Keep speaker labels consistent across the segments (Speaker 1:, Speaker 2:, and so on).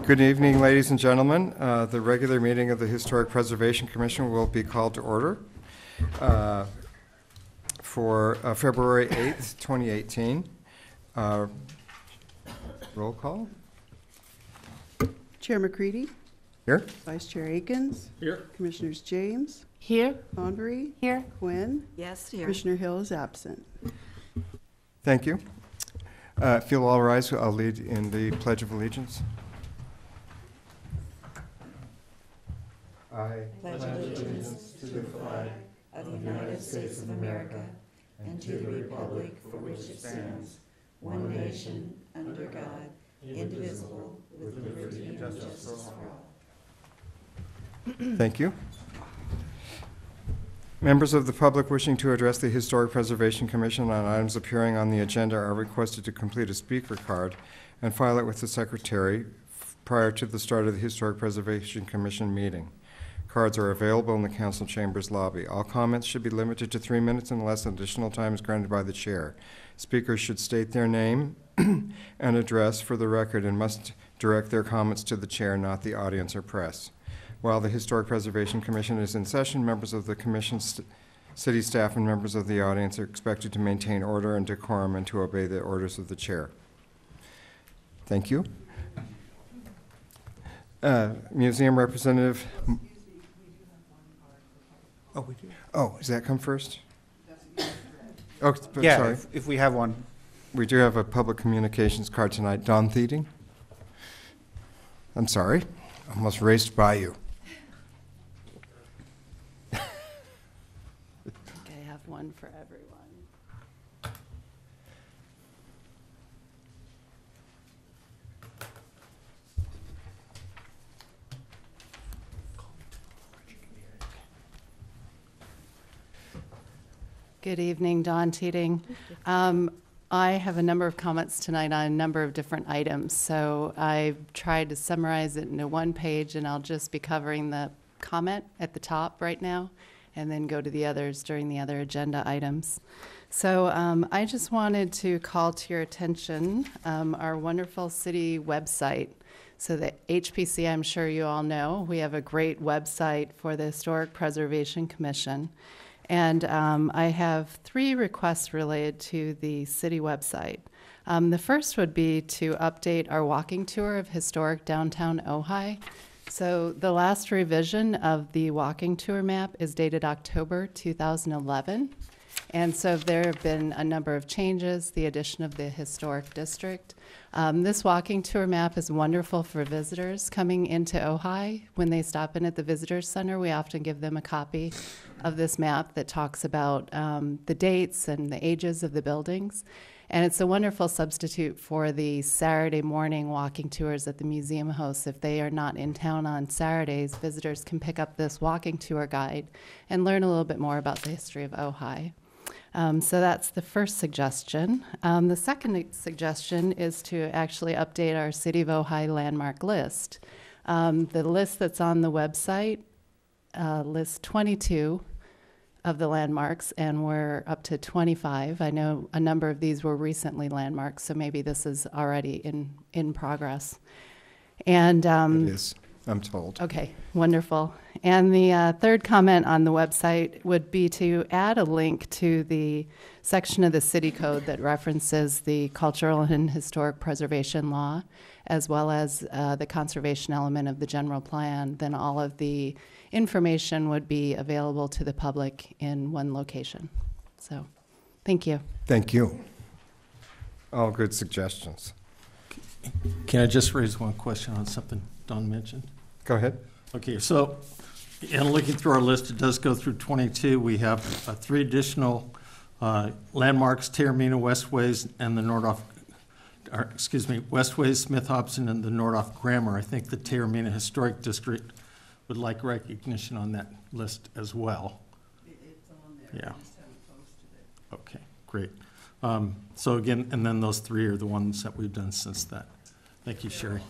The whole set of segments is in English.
Speaker 1: Good evening, ladies and gentlemen. The regular meeting of the Historic Preservation Commission will be called to order for February 8th, 2018. Roll call.
Speaker 2: Chair McCready.
Speaker 1: Here.
Speaker 2: Vice Chair Akins.
Speaker 3: Here.
Speaker 2: Commissioners James.
Speaker 4: Here.
Speaker 2: Convery.
Speaker 4: Here.
Speaker 2: Quinn.
Speaker 4: Yes, here.
Speaker 2: Commissioner Hill is absent.
Speaker 1: Thank you. If you'll all rise, I'll lead in the Pledge of Allegiance. I
Speaker 4: pledge allegiance to the flag of the United States of America and to the republic for which it stands, one nation, under God, indivisible, with liberty and justice for all.
Speaker 1: Thank you. Members of the public wishing to address the Historic Preservation Commission on items appearing on the agenda are requested to complete a speaker card and file it with the Secretary prior to the start of the Historic Preservation Commission meeting. Cards are available in the Council Chambers lobby. All comments should be limited to 3 minutes unless additional time is granted by the Chair. Speakers should state their name and address for the record and must direct their comments to the Chair, not the audience or press. While the Historic Preservation Commission is in session, members of the Commission's city staff and members of the audience are expected to maintain order and decorum and to obey the orders of the Chair. Thank you. Museum representative.
Speaker 3: Oh, we do?
Speaker 1: Oh, does that come first? Oh,
Speaker 3: Yeah,
Speaker 1: sorry.
Speaker 3: if we have one.
Speaker 1: We do have a public communications card tonight. Don Theding. I'm sorry. Almost raced by you.
Speaker 2: I think I have one for everyone. Good evening, Don Teeting. I have a number of comments tonight on a number of different items, so I've tried to summarize it into one page, and I'll just be covering the comment at the top right now, and then go to the others during the other agenda items. So I just wanted to call to your attention our wonderful city website. So the HPC, I'm sure you all know, we have a great website for the Historic Preservation Commission. And I have 3 requests related to the city website. The first would be to update our walking tour of historic downtown Ojai. So the last revision of the walking tour map is dated October 2011. And so there have been a number of changes, the addition of the historic district. This walking tour map is wonderful for visitors coming into Ojai. When they stop in at the Visitors Center, we often give them a copy of this map that talks about the dates and the ages of the buildings. And it's a wonderful substitute for the Saturday morning walking tours that the museum hosts. If they are not in town on Saturdays, visitors can pick up this walking tour guide and learn a little bit more about the history of Ojai. So that's the first suggestion. The second suggestion is to actually update our City of Ojai landmark list. The list that's on the website lists 22 of the landmarks, and we're up to 25. I know a number of these were recently landmarks, so maybe this is already in progress. And
Speaker 1: It is, I'm told.
Speaker 2: Okay, wonderful. And the third comment on the website would be to add a link to the section of the city code that references the cultural and historic preservation law, as well as the conservation element of the general plan. Then all of the information would be available to the public in one location. So, thank you.
Speaker 1: Thank you. All good suggestions.
Speaker 3: Can I just raise one question on something Don mentioned?
Speaker 1: Go ahead.
Speaker 3: Okay, so in looking through our list, it does go through 22. We have 3 additional landmarks, Taormina, Westways, and the Westways, Smith Hobson, and the Nordhoff Grammar. I think the Taormina Historic District would like recognition on that list as well.
Speaker 2: It's on there.
Speaker 3: Yeah.
Speaker 2: I just haven't posted it.
Speaker 3: Okay, great. So again, and then those 3 are the ones that we've done since that. Thank you, Sherry.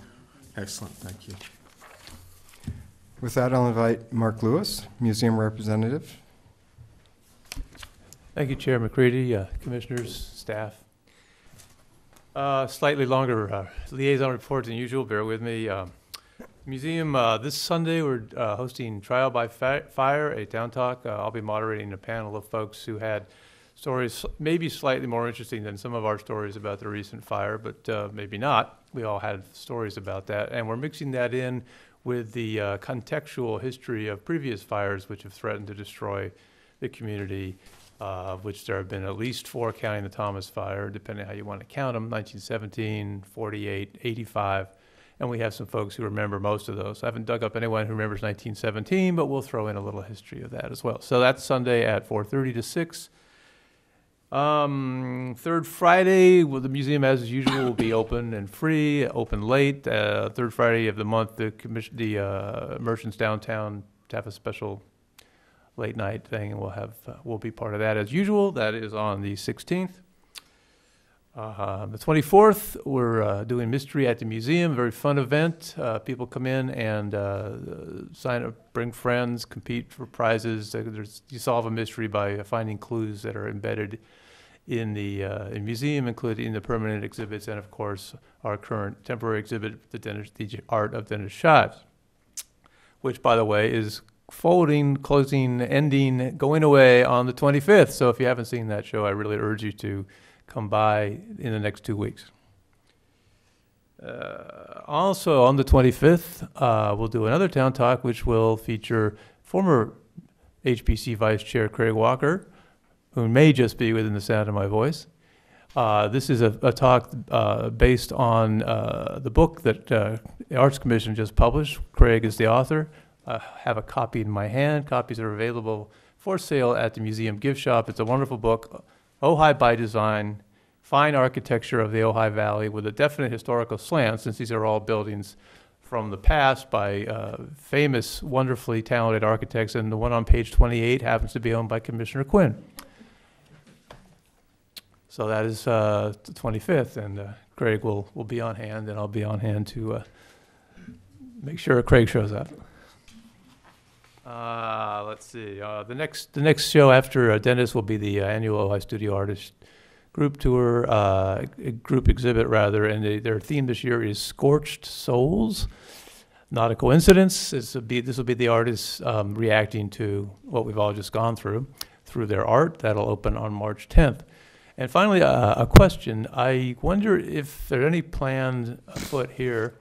Speaker 3: Excellent, thank you.
Speaker 1: With that, I'll invite Mark Lewis, museum representative.
Speaker 5: Thank you, Chair McCready, commissioners, staff. Slightly longer liaison report than usual. Bear with me. Museum, this Sunday, we're hosting Trial by Fire, a town talk. I'll be moderating a panel of folks who had stories maybe slightly more interesting than some of our stories about the recent fire, but maybe not. We all had stories about that. And we're mixing that in with the contextual history of previous fires which have threatened to destroy the community, of which there have been at least 4 counting the Thomas Fire, depending how you want to count them, 1917, 48, 85. And we have some folks who remember most of those. I haven't dug up anyone who remembers 1917, but we'll throw in a little history of that as well. So that's Sunday at 4:30 to 6. Third Friday, well, the museum, as usual, will be open and free, open late. Third Friday of the month, the merchants downtown have a special late night thing, and we'll be part of that as usual. That is on the 16th. The 24th, we're doing Mystery at the Museum, a very fun event. People come in and sign up, bring friends, compete for prizes. You solve a mystery by finding clues that are embedded in the museum, including the permanent exhibits, and of course our current temporary exhibit, the Art of Dennis Shives, which, by the way, is folding, closing, ending, going away on the 25th. So if you haven't seen that show, I really urge you to come by in the next 2 weeks. Also on the 25th, we'll do another town talk, which will feature former HPC Vice Chair Craig Walker, who may just be within the sound of my voice. This is a talk based on the book that the Arts Commission just published. Craig is the author. I have a copy in my hand. Copies are available for sale at the museum gift shop. It's a wonderful book. Ojai by Design, fine architecture of the Ojai Valley with a definite historical slant, since these are all buildings from the past by famous, wonderfully talented architects, and the one on page 28 happens to be owned by Commissioner Quinn. So that is the 25th, and Craig will be on hand, and I'll be on hand to make sure Craig shows up. Let's see. The next show after Dennis will be the annual Ojai Studio Artist Group Tour, group exhibit rather, and their theme this year is Scorched Souls. Not a coincidence. This will be the artists reacting to what we've all just gone through their art. That'll open on March 10th. And finally, a question. I wonder if there are any plans afoot here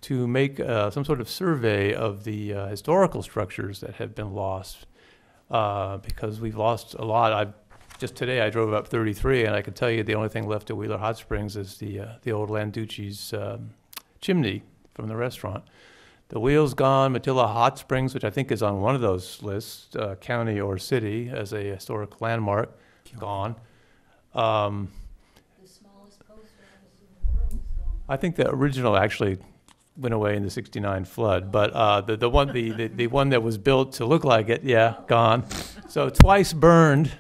Speaker 5: to make some sort of survey of the historical structures that have been lost, because we've lost a lot. Just today I drove up 33, and I can tell you the only thing left at Wheeler Hot Springs is the old Landucci's chimney from the restaurant. The wheel's gone. Matilla Hot Springs, which I think is on one of those lists, county or city, as a historic landmark, gone.
Speaker 4: The smallest post office in the world is gone.
Speaker 5: I think the original actually went away in the '69 flood, but the one that was built to look like it, yeah, gone. So twice burned,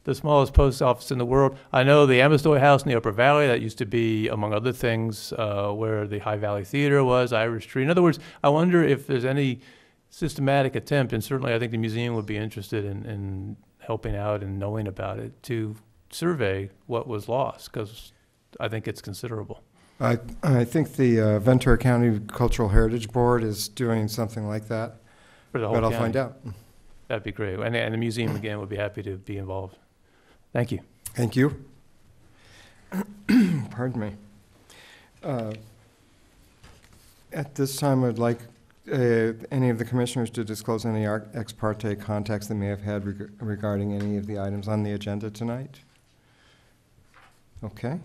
Speaker 5: the smallest post office in the world. I know the Amestoy House in the Upper Valley, that used to be, among other things, where the High Valley Theater was, Irish Tree. In other words, I wonder if there's any systematic attempt, and certainly I think the museum would be interested in helping out and knowing about it, to survey what was lost, because I think it's considerable.
Speaker 1: I think the Ventura County Cultural Heritage Board is doing something like that,
Speaker 5: For the whole
Speaker 1: but I'll
Speaker 5: county.
Speaker 1: find out.
Speaker 5: That'd be great. And the museum, again, would be happy to be involved. Thank you.
Speaker 1: Thank you. Pardon me. At this time, I'd like any of the commissioners to disclose any ex parte contacts they may have had regarding any of the items on the agenda tonight. Okay.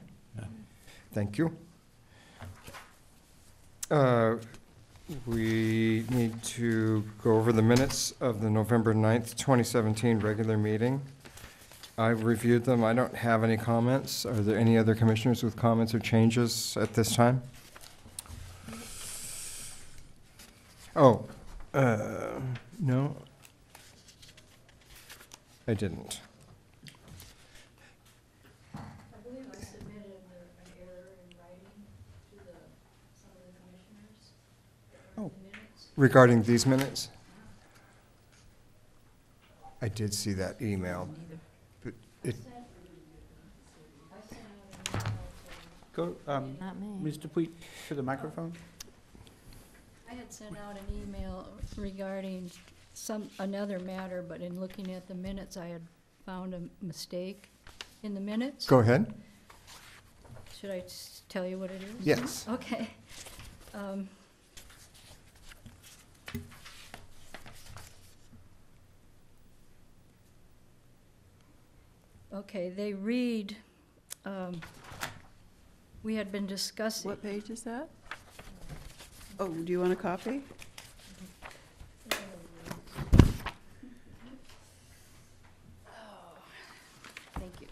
Speaker 1: Thank you. We need to go over the minutes of the November 9th, 2017 regular meeting. I've reviewed them. I don't have any comments. Are there any other commissioners with comments or changes at this time? Oh, no. I didn't.
Speaker 4: I believe I submitted an error in writing to some of the commissioners.
Speaker 1: Oh.
Speaker 4: The minutes.
Speaker 1: Regarding these minutes? I did see that email. But it,
Speaker 4: I sent out an email
Speaker 6: Go,
Speaker 4: to, not me.
Speaker 6: Ms. Dupuy, to the microphone.
Speaker 4: I
Speaker 6: I had sent out an email regarding another matter, but in looking at the minutes, I had found a mistake in the minutes.
Speaker 1: Go ahead.
Speaker 6: Should I tell you what it is?
Speaker 1: Yes.
Speaker 6: Okay. Okay, they read, we had been discussing.
Speaker 4: What page is that? Oh, do you want a copy?
Speaker 6: Thank you.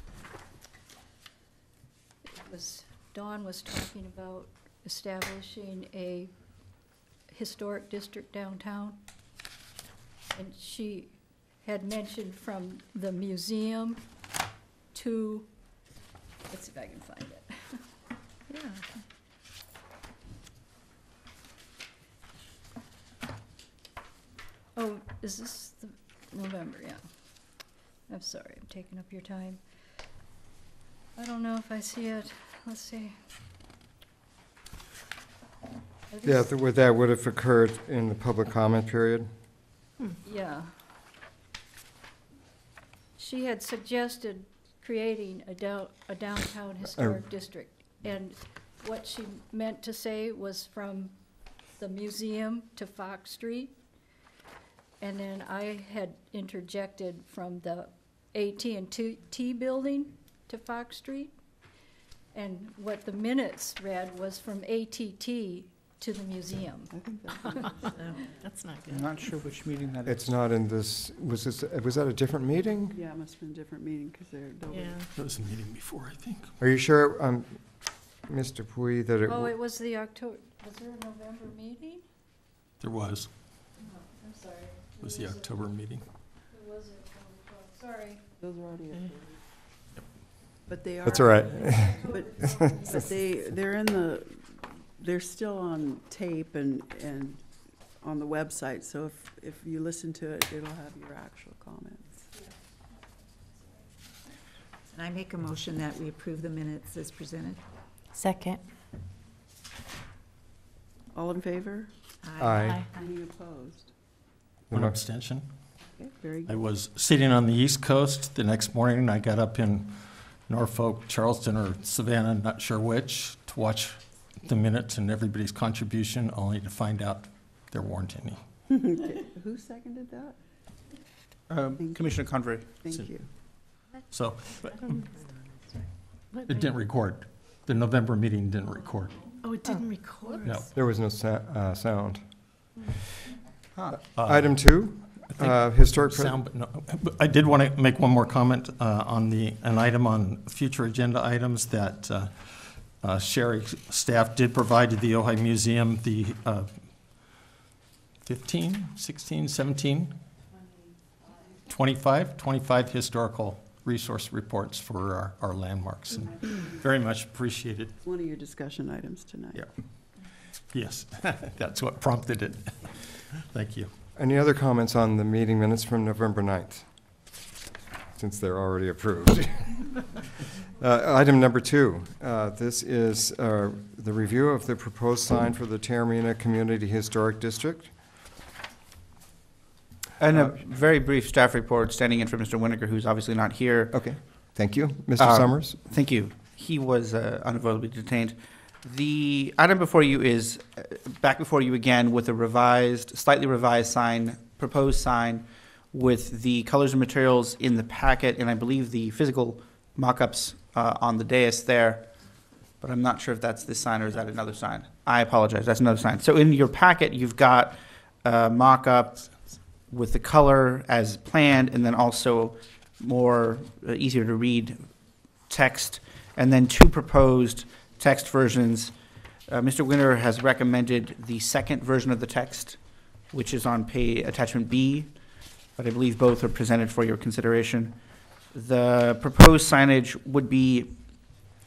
Speaker 6: Dawn was talking about establishing a historic district downtown. And she had mentioned from the museum to, let's see if I can find it. Yeah. Oh, is this the November? Yeah. I'm sorry, I'm taking up your time. I don't know if I see it. Let's see.
Speaker 1: Yeah, that would have occurred in the public comment period.
Speaker 6: Yeah. She had suggested creating a downtown historic district. And what she meant to say was from the museum to Fox Street. And then I had interjected from the AT&T building to Fox Street. And what the minutes read was from ATT to the museum.
Speaker 4: I think that's
Speaker 7: That's not
Speaker 8: I'm
Speaker 7: good.
Speaker 8: not sure which meeting that is.
Speaker 1: It's not in this, was that a different meeting?
Speaker 4: yeah, it must have been a different meeting because they're.
Speaker 7: Yeah.
Speaker 3: There was a meeting before, I think.
Speaker 1: Are you sure, Mr. Pui, that it?
Speaker 6: Oh, it was the October, was there a November meeting?
Speaker 3: There was.
Speaker 6: I'm sorry.
Speaker 3: It was the October meeting.
Speaker 6: It was October 12th, sorry.
Speaker 4: Those are already approved. But they are.
Speaker 1: That's all right.
Speaker 4: But they're still on tape and on the website, so if you listen to it, it'll have your actual comments.
Speaker 7: And I make a motion that we approve the minutes as presented.
Speaker 2: Second.
Speaker 4: All in favor?
Speaker 1: Aye.
Speaker 4: Any opposed?
Speaker 3: One abstention.
Speaker 4: Okay, very
Speaker 3: I
Speaker 4: good.
Speaker 3: was sitting on the East Coast. The next morning, I got up in Norfolk, Charleston, or Savannah, not sure which, to watch the minutes and everybody's contribution, only to find out there weren't any.
Speaker 4: Okay, who seconded that?
Speaker 8: Commissioner Convery.
Speaker 4: Thank you.
Speaker 3: So, but it didn't record. The November meeting didn't record.
Speaker 7: Oh, it didn't record?
Speaker 3: No.
Speaker 1: There was no sound.
Speaker 8: Huh.
Speaker 1: Item 2, historic.
Speaker 3: Sound, but no. But I did want to make one more comment on an item on future agenda items that Sherry staff did provide to the Ojai Museum, the 15, 16, 17, 25 historical resource reports for our landmarks. And very much appreciated.
Speaker 4: It's one of your discussion items tonight.
Speaker 3: Yeah. Yes, that's what prompted it. Thank you.
Speaker 1: Any other comments on the meeting minutes from November 9th? Since they're already approved. Item number 2, this is the review of the proposed sign for the Taormina Community Historic District.
Speaker 8: And a very brief staff report standing in for Mr. Winiger, who's obviously not here.
Speaker 1: Okay, thank you. Mr. Summers?
Speaker 8: Thank you. He was unavoidably detained. The item before you is back before you again with a slightly revised sign, proposed sign with the colors and materials in the packet, and I believe the physical mock-ups on the dais there, but I'm not sure if that's this sign or is that another sign. I apologize, that's another sign. So in your packet, you've got a mock-up with the color as planned, and then also more easier to read text, and then 2 proposed text versions. Mr. Winter has recommended the second version of the text, which is on attachment B, but I believe both are presented for your consideration. The proposed signage would be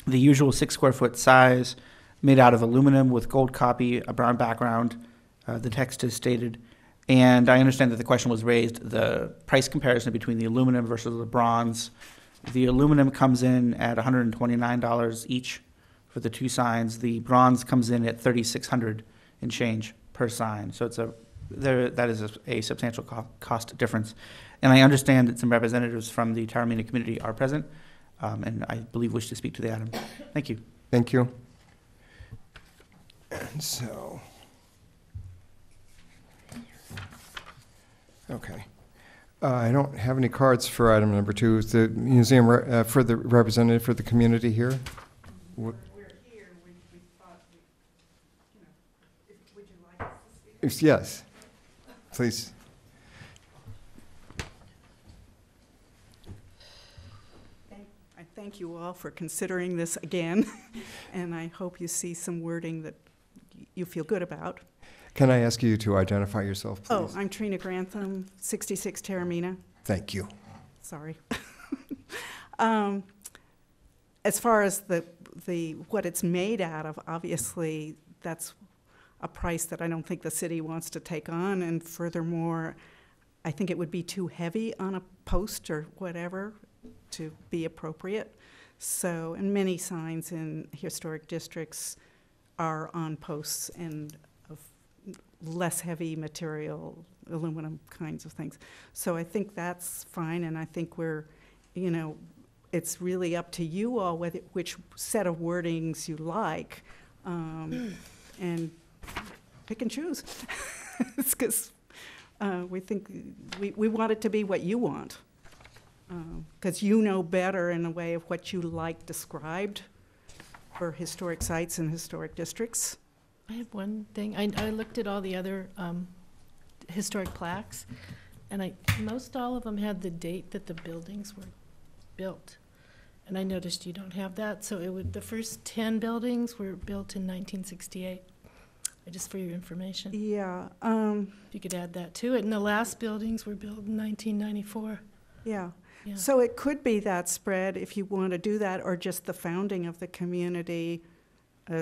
Speaker 8: the usual 6 square foot size, made out of aluminum with gold copy, a brown background. The text is stated. And I understand that the question was raised, the price comparison between the aluminum versus the bronze. The aluminum comes in at $129 each for the 2 signs. The bronze comes in at $3,600 and change per sign. So that is a substantial cost difference. And I understand that some representatives from the Taormina community are present, and I believe wish to speak to the item. Thank you.
Speaker 1: Thank you. And so, okay. I don't have any cards for item number 2. Is the museum for the representative for the community here? We're here. We thought, would you like us to speak? Yes, please.
Speaker 9: I thank you all for considering this again, and I hope you see some wording that you feel good about.
Speaker 1: Can I ask you to identify yourself, please?
Speaker 9: Oh, I'm Trina Grantham, 66 Taormina.
Speaker 1: Thank you.
Speaker 9: Sorry. As far as the what it's made out of, obviously that's a price that I don't think the city wants to take on, and furthermore, I think it would be too heavy on a post or whatever to be appropriate. So, and many signs in historic districts are on posts and of less heavy material, aluminum kinds of things. So I think that's fine, and I think we're, you know, it's really up to you all which set of wordings you like, and pick and choose. It's because we think we want it to be what you want, because you know better in a way of what you like described for historic sites and historic districts.
Speaker 10: I have one thing. I looked at all the other historic plaques, and most all of them had the date that the buildings were built. And I noticed you don't have that, so the first 10 buildings were built in 1968. Just for your information.
Speaker 9: Yeah.
Speaker 10: If you could add that to it. And the last buildings were built in 1994.
Speaker 9: Yeah.
Speaker 10: Yeah.
Speaker 9: So it could be that spread if you want to do that, or just the founding of the community,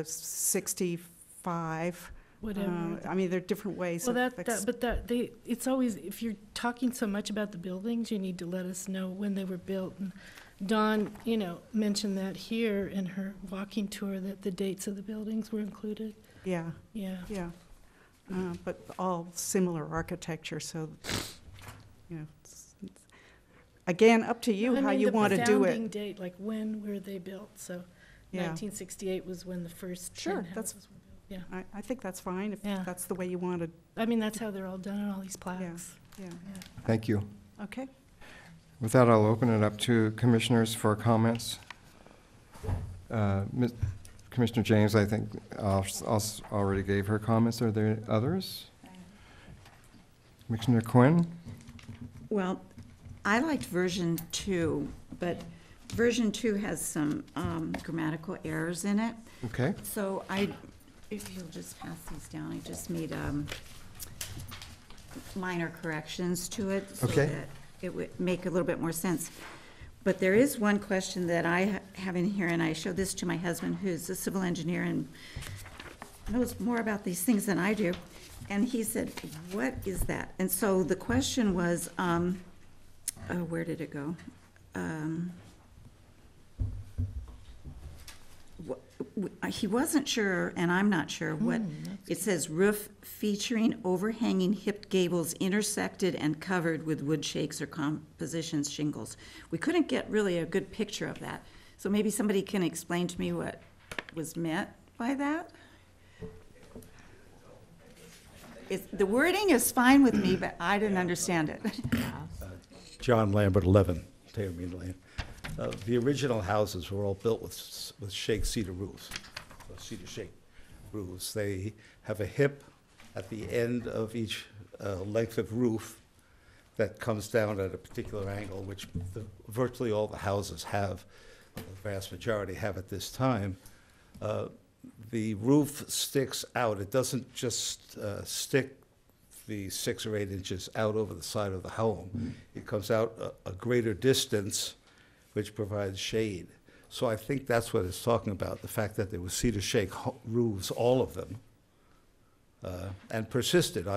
Speaker 9: 65.
Speaker 10: Whatever.
Speaker 9: I mean, there are different ways.
Speaker 10: Well, it's always, if you're talking so much about the buildings, you need to let us know when they were built. And Dawn, mentioned that here in her walking tour, that the dates of the buildings were included.
Speaker 9: Yeah.
Speaker 10: Yeah.
Speaker 9: Yeah. But all similar architecture, so, it's again, up to you how you want to do
Speaker 10: the founding
Speaker 9: it.
Speaker 10: date, like when were they built? So
Speaker 9: Yeah.
Speaker 10: 1968 was when the first 10
Speaker 9: Sure,
Speaker 10: houses were built. Yeah.
Speaker 9: I think that's fine if
Speaker 10: Yeah.
Speaker 9: that's the way you want to.
Speaker 10: I mean, that's how they're all done on all these plaques.
Speaker 9: Yeah.
Speaker 1: Thank you.
Speaker 9: Okay.
Speaker 1: With that, I'll open it up to commissioners for comments. Commissioner James, I think, already gave her comments. Are there others? Commissioner Quinn?
Speaker 4: Well, I liked version 2, but version 2 has some grammatical errors in it.
Speaker 1: Okay.
Speaker 4: So if you'll just pass these down, I just made minor corrections to it so
Speaker 1: Okay.
Speaker 4: that it would make a little bit more sense. But there is one question that I have in here, and I showed this to my husband, who's a civil engineer and knows more about these things than I do. And he said, what is that? And so the question was, where did it go? He wasn't sure, and I'm not sure, what it says: roof featuring overhanging hipped gables intersected and covered with wood shakes or composition shingles. We couldn't get really a good picture of that. So maybe somebody can explain to me what was meant by that? The wording is fine with me, but I didn't understand it.
Speaker 11: John Lambert, 11, Taormina Lane. The original houses were all built with shake cedar roofs, cedar shake roofs. They have a hip at the end of each length of roof that comes down at a particular angle, which virtually all the houses have, the vast majority have at this time. The roof sticks out. It doesn't just stick the 6 or 8 inches out over the side of the home. It comes out a greater distance, which provides shade. So I think that's what it's talking about, the fact that there were cedar shake roofs, all of them, and persisted.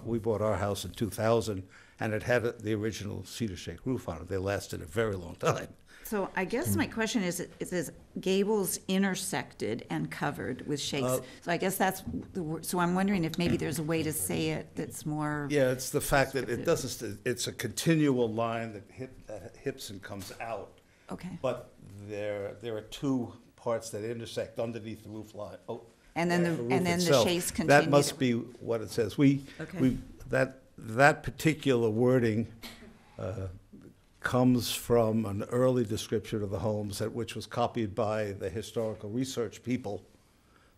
Speaker 11: We bought our house in 2000, and it had the original cedar shake roof on it. They lasted a very long time.
Speaker 4: So I guess my question is, it says gables intersected and covered with shakes. So I guess that's the word. So I'm wondering if maybe there's a way to say it that's more.
Speaker 11: Yeah, it's the fact that it doesn't, it's a continual line that hips and comes out.
Speaker 4: Okay.
Speaker 11: But there are two parts that intersect underneath the roof line. Oh,
Speaker 4: And then
Speaker 11: roof
Speaker 4: the
Speaker 11: itself.
Speaker 4: shakes continue.
Speaker 11: That must be what it says.
Speaker 4: Okay.
Speaker 11: That particular wording comes from an early description of the homes, which was copied by the historical research people.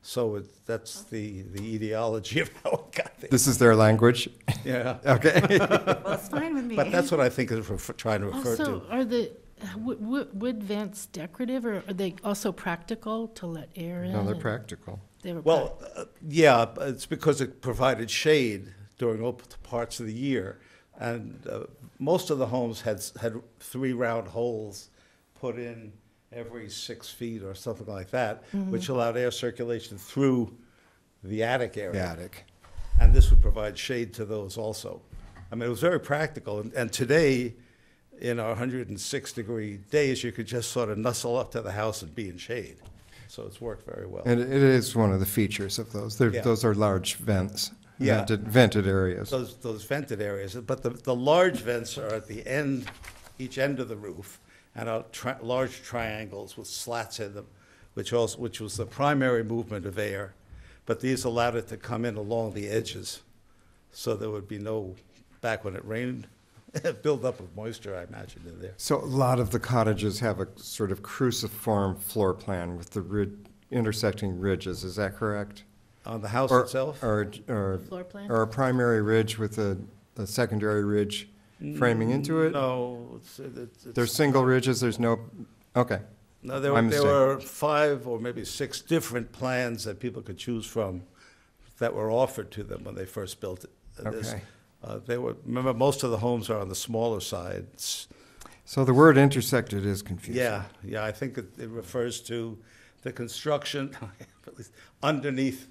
Speaker 11: So that's the ideology of how it got there.
Speaker 1: This is their language?
Speaker 11: Yeah.
Speaker 1: Okay.
Speaker 4: Well, it's fine with me.
Speaker 11: But that's what I think is trying to refer
Speaker 10: Also,
Speaker 11: to.
Speaker 10: are the wood vents decorative, or are they also practical to let air in?
Speaker 1: No, they're
Speaker 10: and-
Speaker 1: practical.
Speaker 10: They were
Speaker 11: Well, yeah, it's because it provided shade during all parts of the year. And most of the homes had 3 round holes put in every 6 feet or something like that, which allowed air circulation through the attic area.
Speaker 1: The attic.
Speaker 11: And this would provide shade to those also. I mean, it was very practical. And today, in our 106-degree days, you could just sort of nuzzle up to the house and be in shade. So it's worked very well.
Speaker 1: And it is one of the features of those.
Speaker 11: Yeah.
Speaker 1: Those are large vents,
Speaker 11: Yeah.
Speaker 1: vented areas.
Speaker 11: Those vented areas, but the large vents are at the end, each end of the roof, and are large triangles with slats in them, which was the primary movement of air. But these allowed it to come in along the edges, so there would be no, back when it rained, buildup of moisture, I imagine, in there.
Speaker 1: So a lot of the cottages have a sort of cruciform floor plan with the intersecting ridges. Is that correct?
Speaker 11: On the house
Speaker 1: Or-
Speaker 11: itself?
Speaker 1: Or
Speaker 10: floor plan?
Speaker 1: or a primary ridge with a secondary ridge framing into it?
Speaker 11: No,
Speaker 1: There's single ridges, there's no, okay.
Speaker 11: No, there
Speaker 1: My
Speaker 11: were, there
Speaker 1: mistake.
Speaker 11: were 5 or maybe 6 different plans that people could choose from that were offered to them when they first built it. And
Speaker 1: Okay.
Speaker 11: remember, most of the homes are on the smaller sides.
Speaker 1: So the word intersected is confusing.
Speaker 11: Yeah, I think it refers to the construction at least underneath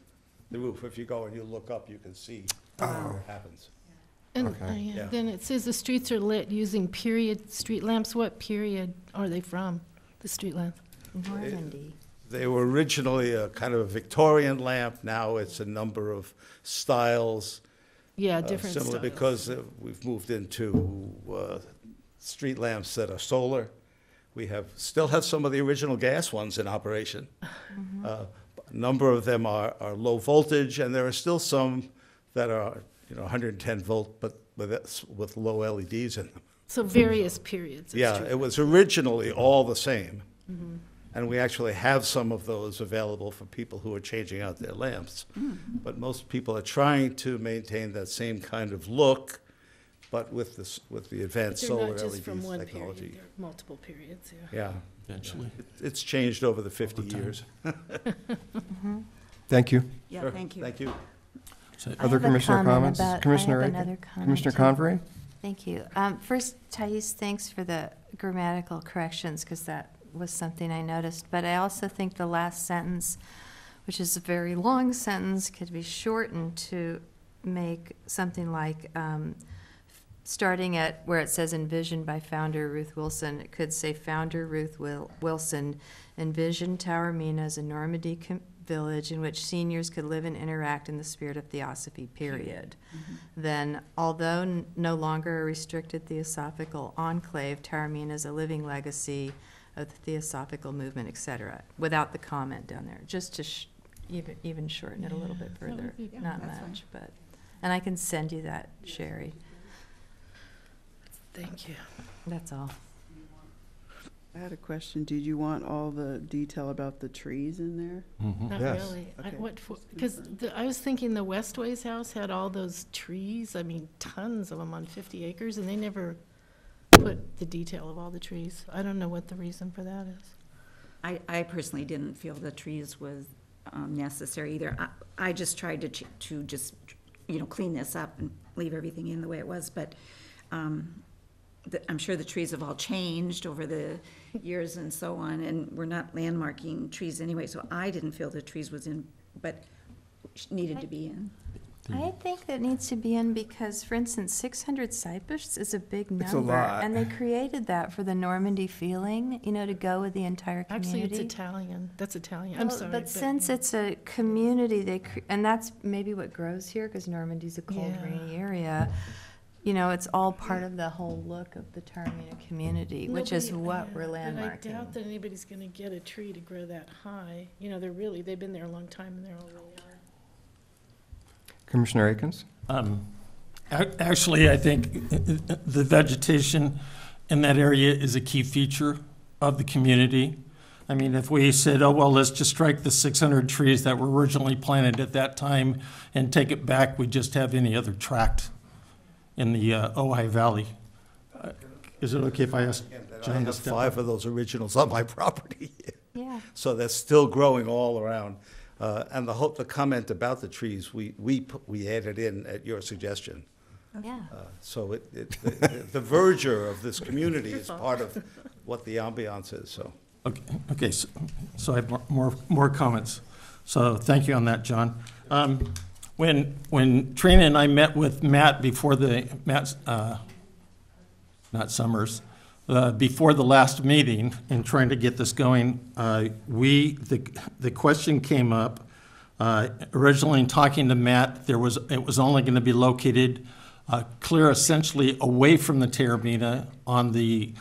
Speaker 11: the roof. If you go and you look up, you can see what happens.
Speaker 10: And,
Speaker 1: Okay.
Speaker 10: yeah,
Speaker 11: Yeah.
Speaker 10: then it says the streets are lit using period street lamps. What period are they from, the street lamps?
Speaker 4: Normandy.
Speaker 11: They were originally a kind of a Victorian lamp. Now it's a number of styles.
Speaker 10: Yeah, different
Speaker 11: Similar
Speaker 10: styles.
Speaker 11: because we've moved into street lamps that are solar. We still have some of the original gas ones in operation. A number of them are low voltage, and there are still some that are 110 volt, but with low LEDs in them.
Speaker 10: So various periods of
Speaker 11: Yeah,
Speaker 10: street.
Speaker 11: it was originally all the same. And we actually have some of those available for people who are changing out their lamps. But most people are trying to maintain that same kind of look, but with the advanced
Speaker 10: They're
Speaker 11: solar
Speaker 10: not just
Speaker 11: LED
Speaker 10: from one
Speaker 11: technology.
Speaker 10: period, they're multiple periods, yeah.
Speaker 11: Yeah,
Speaker 3: Eventually.
Speaker 11: it's changed over the 50
Speaker 3: Over time.
Speaker 11: years.
Speaker 1: Thank you.
Speaker 4: Yeah,
Speaker 11: Sure.
Speaker 4: thank you.
Speaker 11: Thank you.
Speaker 3: So-
Speaker 12: I
Speaker 1: Other
Speaker 12: have a
Speaker 1: commissioner
Speaker 12: comment
Speaker 1: comments?
Speaker 12: about-
Speaker 1: Commissioner
Speaker 12: I have
Speaker 1: Aiken?
Speaker 12: another comment,
Speaker 1: Commissioner
Speaker 12: too.
Speaker 1: Convery?
Speaker 12: Thank you. First, Thais, thanks for the grammatical corrections, because that was something I noticed. But I also think the last sentence, which is a very long sentence, could be shortened to make something like, starting at where it says envisioned by founder Ruth Wilson, it could say founder Ruth Wilson envisioned Taormina as a Normandy village in which seniors could live and interact in the spirit of theosophy, period. Then, although no longer a restricted theosophical enclave, Taormina is a living legacy of the theosophical movement, etc., without the comment down there, just to even shorten it a little bit
Speaker 10: Yeah, that
Speaker 12: further.
Speaker 10: would be-
Speaker 12: Not
Speaker 4: that's fine.
Speaker 12: much, but, and I can send you that, Sherry.
Speaker 10: Thank you.
Speaker 12: That's all.
Speaker 13: I had a question. Did you want all the detail about the trees in there?
Speaker 3: Mhm.
Speaker 10: Not
Speaker 1: Yes.
Speaker 10: really.
Speaker 13: Okay.
Speaker 10: Because I was thinking the Westways house had all those trees, I mean, tons of them on 50 acres, and they never put the detail of all the trees. I don't know what the reason for that is.
Speaker 4: I personally didn't feel the trees was necessary either. I just tried to just, clean this up and leave everything in the way it was, but I'm sure the trees have all changed over the years and so on, and we're not landmarking trees anyway, so I didn't feel the trees was in, but needed to be in.
Speaker 12: I think that needs to be in because, for instance, 600 cypress is a big number.
Speaker 1: It's a lot.
Speaker 12: And they created that for the Normandy feeling, you know, to go with the entire community.
Speaker 10: Actually, it's Italian. That's Italian. I'm
Speaker 12: Well,
Speaker 10: sorry.
Speaker 12: But since it's a community, and that's maybe what grows here, because Normandy's a cold,
Speaker 10: Yeah.
Speaker 12: rainy area. You know, it's all part of the whole look of the Taormina community, which is
Speaker 10: Nobody-
Speaker 12: what
Speaker 10: yeah,
Speaker 12: we're
Speaker 10: But I
Speaker 12: landmarking.
Speaker 10: doubt that anybody's going to get a tree to grow that high. You know, they've been there a long time and they're all really high.
Speaker 1: Commissioner Akins?
Speaker 3: Actually, I think the vegetation in that area is a key feature of the community. I mean, if we said, oh, well, let's just strike the 600 trees that were originally planted at that time and take it back, we just have any other tract in the Ojai Valley. Is it okay if I ask
Speaker 11: I
Speaker 3: John to
Speaker 11: have
Speaker 3: step
Speaker 11: 5
Speaker 3: up?
Speaker 11: of those originals on my property.
Speaker 12: Yeah.
Speaker 11: So that's still growing all around. And the comment about the trees, we added in at your suggestion.
Speaker 12: Yeah.
Speaker 11: So the verdure of this community is part of what the ambiance is, so.
Speaker 3: Okay, so I have more comments. So thank you on that, John. When Trina and I met with Matt before not Summers, before the last meeting in trying to get this going, the question came up. Originally, in talking to Matt, it was only going to be located clear essentially away from the Taormina on the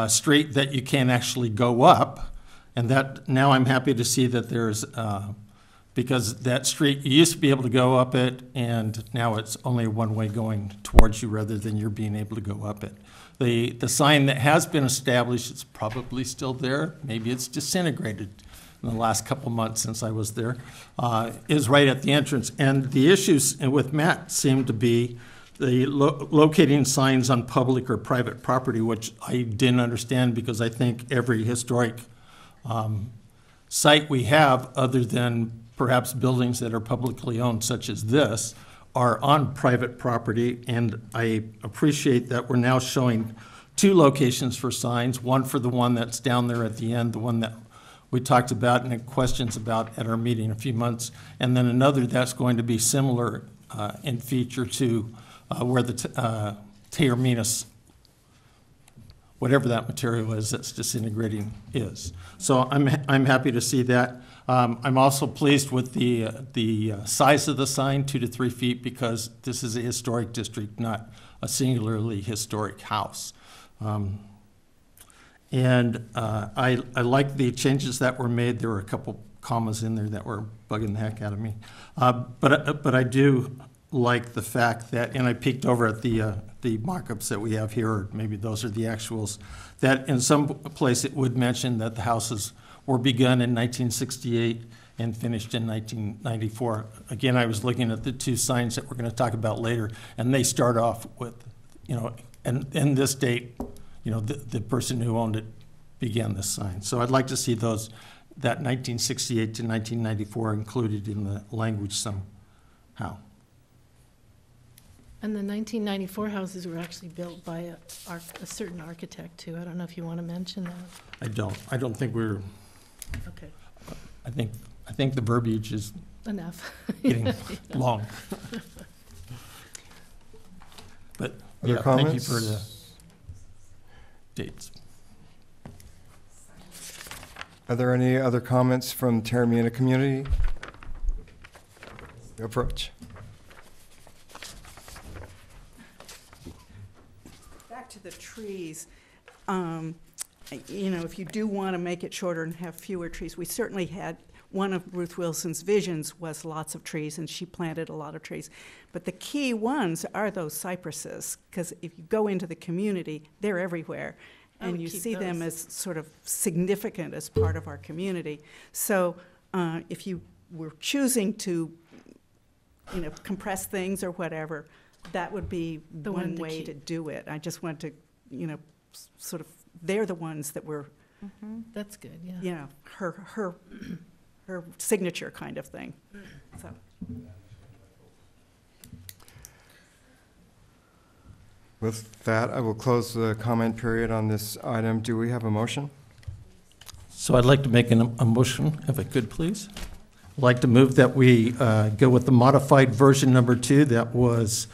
Speaker 3: street that you can actually go up. And that now I'm happy to see that there's, because that street, you used to be able to go up it, and now it's only a one-way going towards you rather than you're being able to go up it. The sign that has been established, it's probably still there, maybe it's disintegrated in the last couple months since I was there, is right at the entrance. And the issues with Matt seem to be the locating signs on public or private property, which I didn't understand because I think every historic site we have, other than perhaps buildings that are publicly owned, such as this, are on private property. And I appreciate that we're now showing 2 locations for signs, one for the one that's down there at the end, the one that we talked about and had questions about at our meeting a few months, and then another that's going to be similar in feature to where the Taormina, whatever that material is that's disintegrating is. So I'm happy to see that. I'm also pleased with the size of the sign, 2 to 3 feet, because this is a historic district, not a singularly historic house. And I like the changes that were made. There were a couple commas in there that were bugging the heck out of me. But I do like the fact that, and I peeked over at the mock-ups that we have here, or maybe those are the actuals, that in some place it would mention that the houses were begun in 1968 and finished in 1994. Again, I was looking at the 2 signs that we're going to talk about later, and they start off with, and this date, the person who owned it began this sign. So I'd like to see that 1968 to 1994 included in the language somehow.
Speaker 10: And the 1994 houses were actually built by a certain architect, too. I don't know if you want to mention that.
Speaker 3: I don't think we're,
Speaker 10: Okay,
Speaker 3: I think the verbiage is
Speaker 10: enough.
Speaker 3: getting long. But,
Speaker 1: Other
Speaker 3: yeah, thank you
Speaker 1: comments?
Speaker 3: for the dates.
Speaker 1: Are there any other comments from Taormina community? Approach.
Speaker 9: Back to the trees, if you do want to make it shorter and have fewer trees, we certainly had, one of Ruth Wilson's visions was lots of trees, and she planted a lot of trees. But the key ones are those cypresses, because if you go into the community, they're everywhere.
Speaker 10: I
Speaker 9: And
Speaker 10: would
Speaker 9: you
Speaker 10: keep
Speaker 9: see them
Speaker 10: those.
Speaker 9: as sort of significant as part of our community. So if you were choosing to, compress things or whatever, that would be
Speaker 10: The one
Speaker 9: one
Speaker 10: to
Speaker 9: way
Speaker 10: keep.
Speaker 9: to do it. I just want to, sort of, they're the ones that were,
Speaker 10: That's good, yeah.
Speaker 9: her signature kind of thing. So,
Speaker 1: With that, I will close the comment period on this item. Do we have a motion?
Speaker 3: So I'd like to make a motion, if I could, please. I'd like to move that we go with the modified version number 2 that was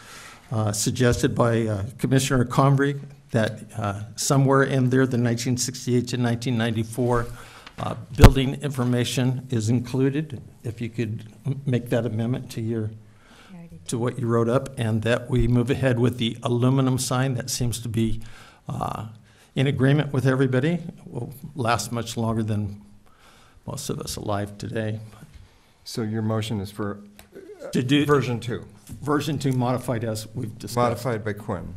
Speaker 3: suggested by Commissioner Convery, that somewhere in there, the 1968 to 1994 building information is included. If you could make that amendment to what you wrote up, and that we move ahead with the aluminum sign. That seems to be in agreement with everybody. It will last much longer than most of us alive today.
Speaker 1: So your motion is for
Speaker 3: To do
Speaker 1: version 2,
Speaker 3: version 2 modified as we've discussed.
Speaker 1: modified by Quinn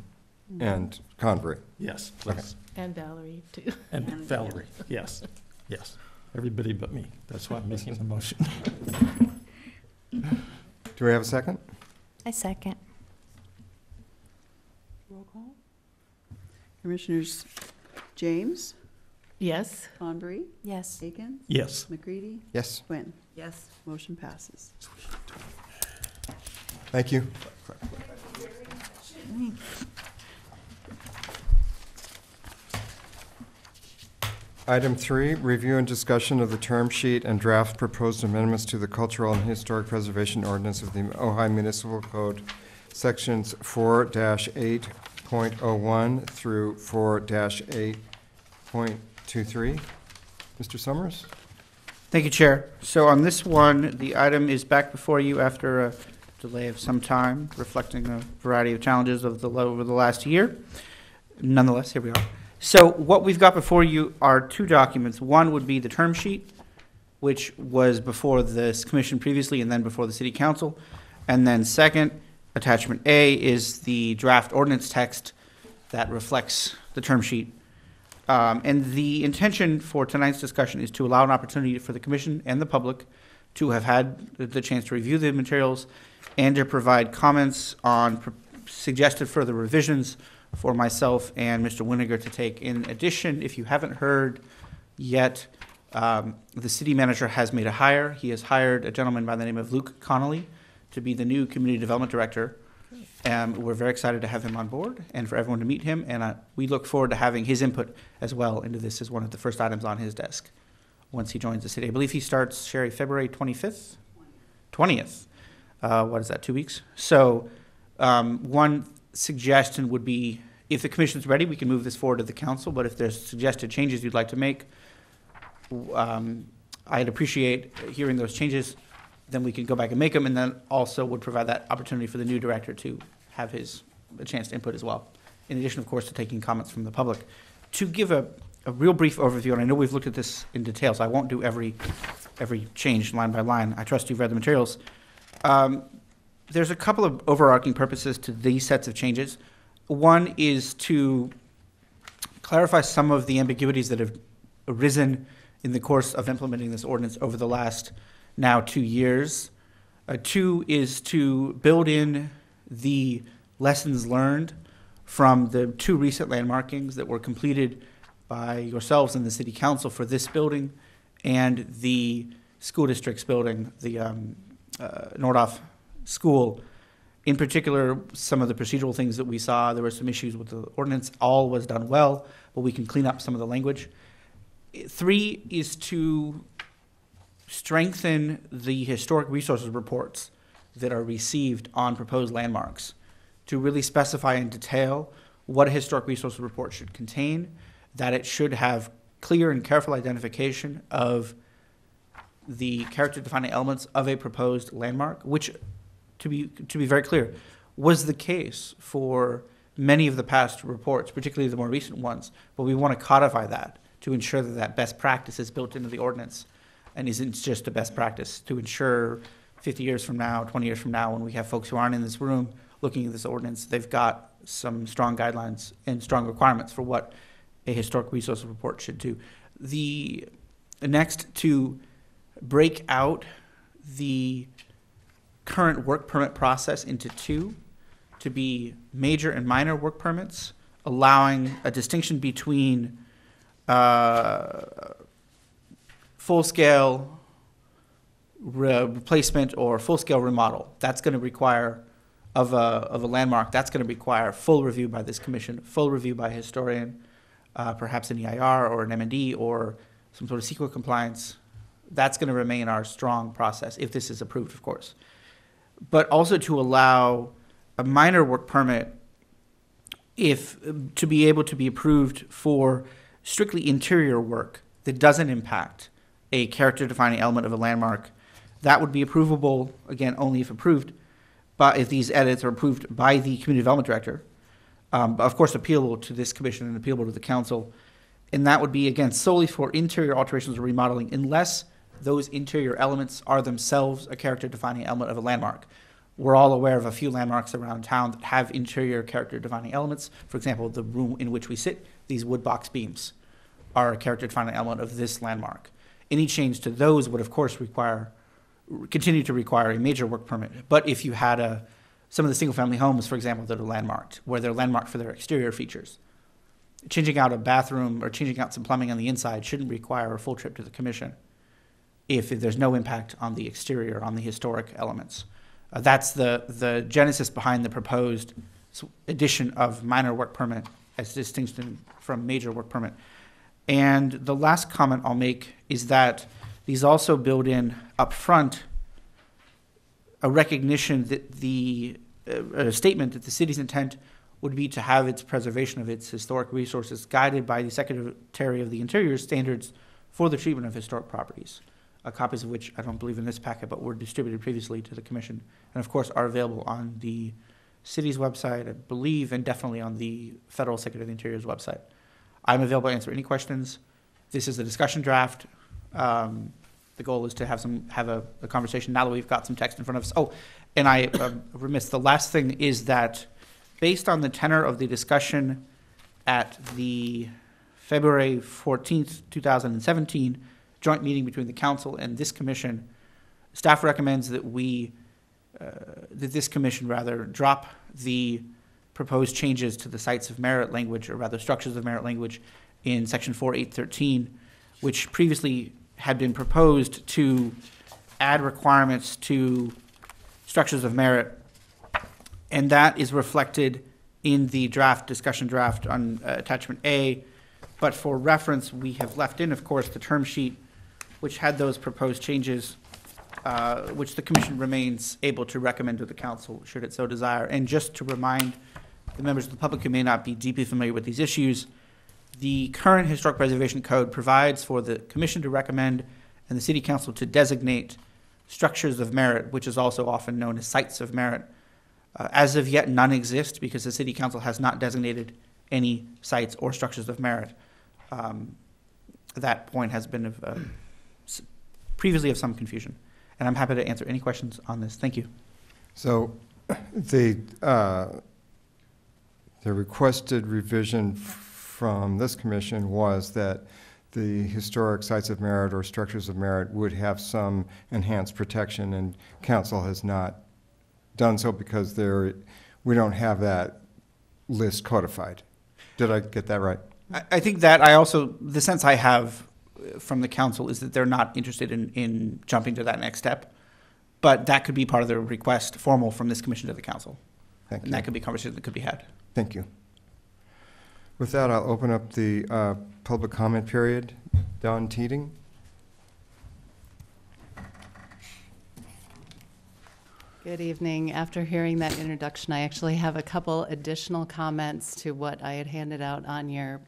Speaker 1: and Convery.
Speaker 3: Yes,
Speaker 1: Okay.
Speaker 3: please.
Speaker 10: And Valerie, too.
Speaker 3: And Valerie, yes, yes. Everybody but me. That's why I'm making the motion.
Speaker 1: Do we have a second?
Speaker 12: I second.
Speaker 13: Roll call. Commissioners James,
Speaker 10: Yes.
Speaker 13: Convery,
Speaker 12: Yes.
Speaker 13: Akins,
Speaker 3: Yes.
Speaker 13: McCready,
Speaker 1: Yes.
Speaker 13: Quinn.
Speaker 7: Yes.
Speaker 13: Motion passes.
Speaker 1: Thank you. Item 3, review and discussion of the term sheet and draft proposed amendments to the Cultural and Historic Preservation Ordinance of the Ojai Municipal Code, Sections 4-8.01 through 4-8.23. Mr. Summers?
Speaker 8: Thank you, Chair. So on this one, the item is back before you after a delay of some time, reflecting a variety of challenges over the last year. Nonetheless, here we are. So what we've got before you are two documents. One would be the term sheet, which was before this commission previously and then before the city council. And then second, attachment A is the draft ordinance text that reflects the term sheet. And the intention for tonight's discussion is to allow an opportunity for the commission and the public to have had the chance to review the materials and to provide comments on suggested further revisions for myself and Mr. Winiger to take. In addition, if you haven't heard yet, the city manager has made a hire. He has hired a gentleman by the name of Luke Connolly to be the new community development director. We're very excited to have him on board and for everyone to meet him. And we look forward to having his input as well into this as one of the first items on his desk once he joins the city. I believe he starts, Sherry, February 25th? 20th. What is that, 2 weeks? So one suggestion would be, if the commission's ready, we can move this forward to the council, but if there's suggested changes you'd like to make, I'd appreciate hearing those changes. Then we can go back and make them, and then also would provide that opportunity for the new director to have a chance to input as well. In addition, of course, to taking comments from the public. To give a real brief overview, and I know we've looked at this in detail, so I won't do every change line by line. I trust you've read the materials. There's a couple of overarching purposes to these sets of changes. One is to clarify some of the ambiguities that have arisen in the course of implementing this ordinance over the last now 2 years. Two is to build in the lessons learned from the 2 recent landmarkings that were completed by yourselves and the city council for this building and the school district's building, the Nordhoff School. In particular, some of the procedural things that we saw, there were some issues with the ordinance. All was done well, but we can clean up some of the language. 3 is to strengthen the historic resources reports that are received on proposed landmarks, to really specify in detail what a historic resources report should contain, that it should have clear and careful identification of the character-defining elements of a proposed landmark, which, to be very clear, was the case for many of the past reports, particularly the more recent ones. But we want to codify that to ensure that that best practice is built into the ordinance and isn't just a best practice, to ensure 50 years from now, 20 years from now, when we have folks who aren't in this room looking at this ordinance, they've got some strong guidelines and strong requirements for what a historic resource report should do. The next, to break out the current work permit process into 2, to be major and minor work permits, allowing a distinction between full-scale replacement or full-scale remodel. That's going to require, of a landmark, that's going to require full review by this commission, full review by a historian, perhaps an EIR or an M&D or some sort of CEQA compliance That's going to remain our strong process if this is approved, of course. But also to allow a minor work permit to be able to be approved for strictly interior work that doesn't impact a character-defining element of a landmark. That would be approvable, again, only if approved, but if these edits are approved by the community development director, but of course appealable to this commission and appealable to the council. And that would be, again, solely for interior alterations or remodeling, unless those interior elements are themselves a character-defining element of a landmark. We're all aware of a few landmarks around town that have interior character-defining elements. For example, the room in which we sit, these wood box beams are a character-defining element of this landmark. Any change to those would, of course, continue to require a major work permit. But if you had some of the single-family homes, for example, that are landmarked, where they're landmarked for their exterior features, changing out a bathroom or changing out some plumbing on the inside shouldn't require a full trip to the commission if there's no impact on the exterior, on the historic elements. That's the genesis behind the proposed addition of minor work permit as distinct from major work permit. And the last comment I'll make is that these also build in up front a recognition that a statement that the city's intent would be to have its preservation of its historic resources guided by the Secretary of the Interior standards for the treatment of historic properties, copies of which I don't believe in this packet, but were distributed previously to the commission, and of course are available on the city's website, I believe, and definitely on the Federal Secretary of the Interior's website. I'm available to answer any questions. This is a discussion draft. The goal is to have a conversation now that we've got some text in front of us. Oh, and I remiss. The last thing is that based on the tenor of the discussion at the February 14th, 2017 joint meeting between the council and this commission, staff recommends that this commission drop the proposed changes to the sites of merit language, or rather structures of merit language in section 4813, which previously had been proposed to add requirements to structures of merit, and that is reflected in the discussion draft on attachment A. But for reference, we have left in, of course, the term sheet, which had those proposed changes, which the commission remains able to recommend to the council, should it so desire. And just to remind the members of the public who may not be deeply familiar with these issues, the current Historic Preservation Code provides for the commission to recommend and the city council to designate structures of merit, which is also often known as sites of merit. As of yet, none exist because the city council has not designated any sites or structures of merit. That point has been previously of some confusion, and I'm happy to answer any questions on this. Thank you.
Speaker 1: So the requested revision from this commission was that the historic sites of merit or structures of merit would have some enhanced protection, and council has not done so because we don't have that list codified. Did I get that right?
Speaker 8: I think that the sense I have from the council is that they're not interested in jumping to that next step, but that could be part of the request formal from this commission to the council.
Speaker 1: Thank you.
Speaker 8: And that could be a conversation that could be had.
Speaker 1: Thank you. With that, I'll open up the public comment period. Don Teeting.
Speaker 2: Good evening. After hearing that introduction, I actually have a couple additional comments to what I had handed out on your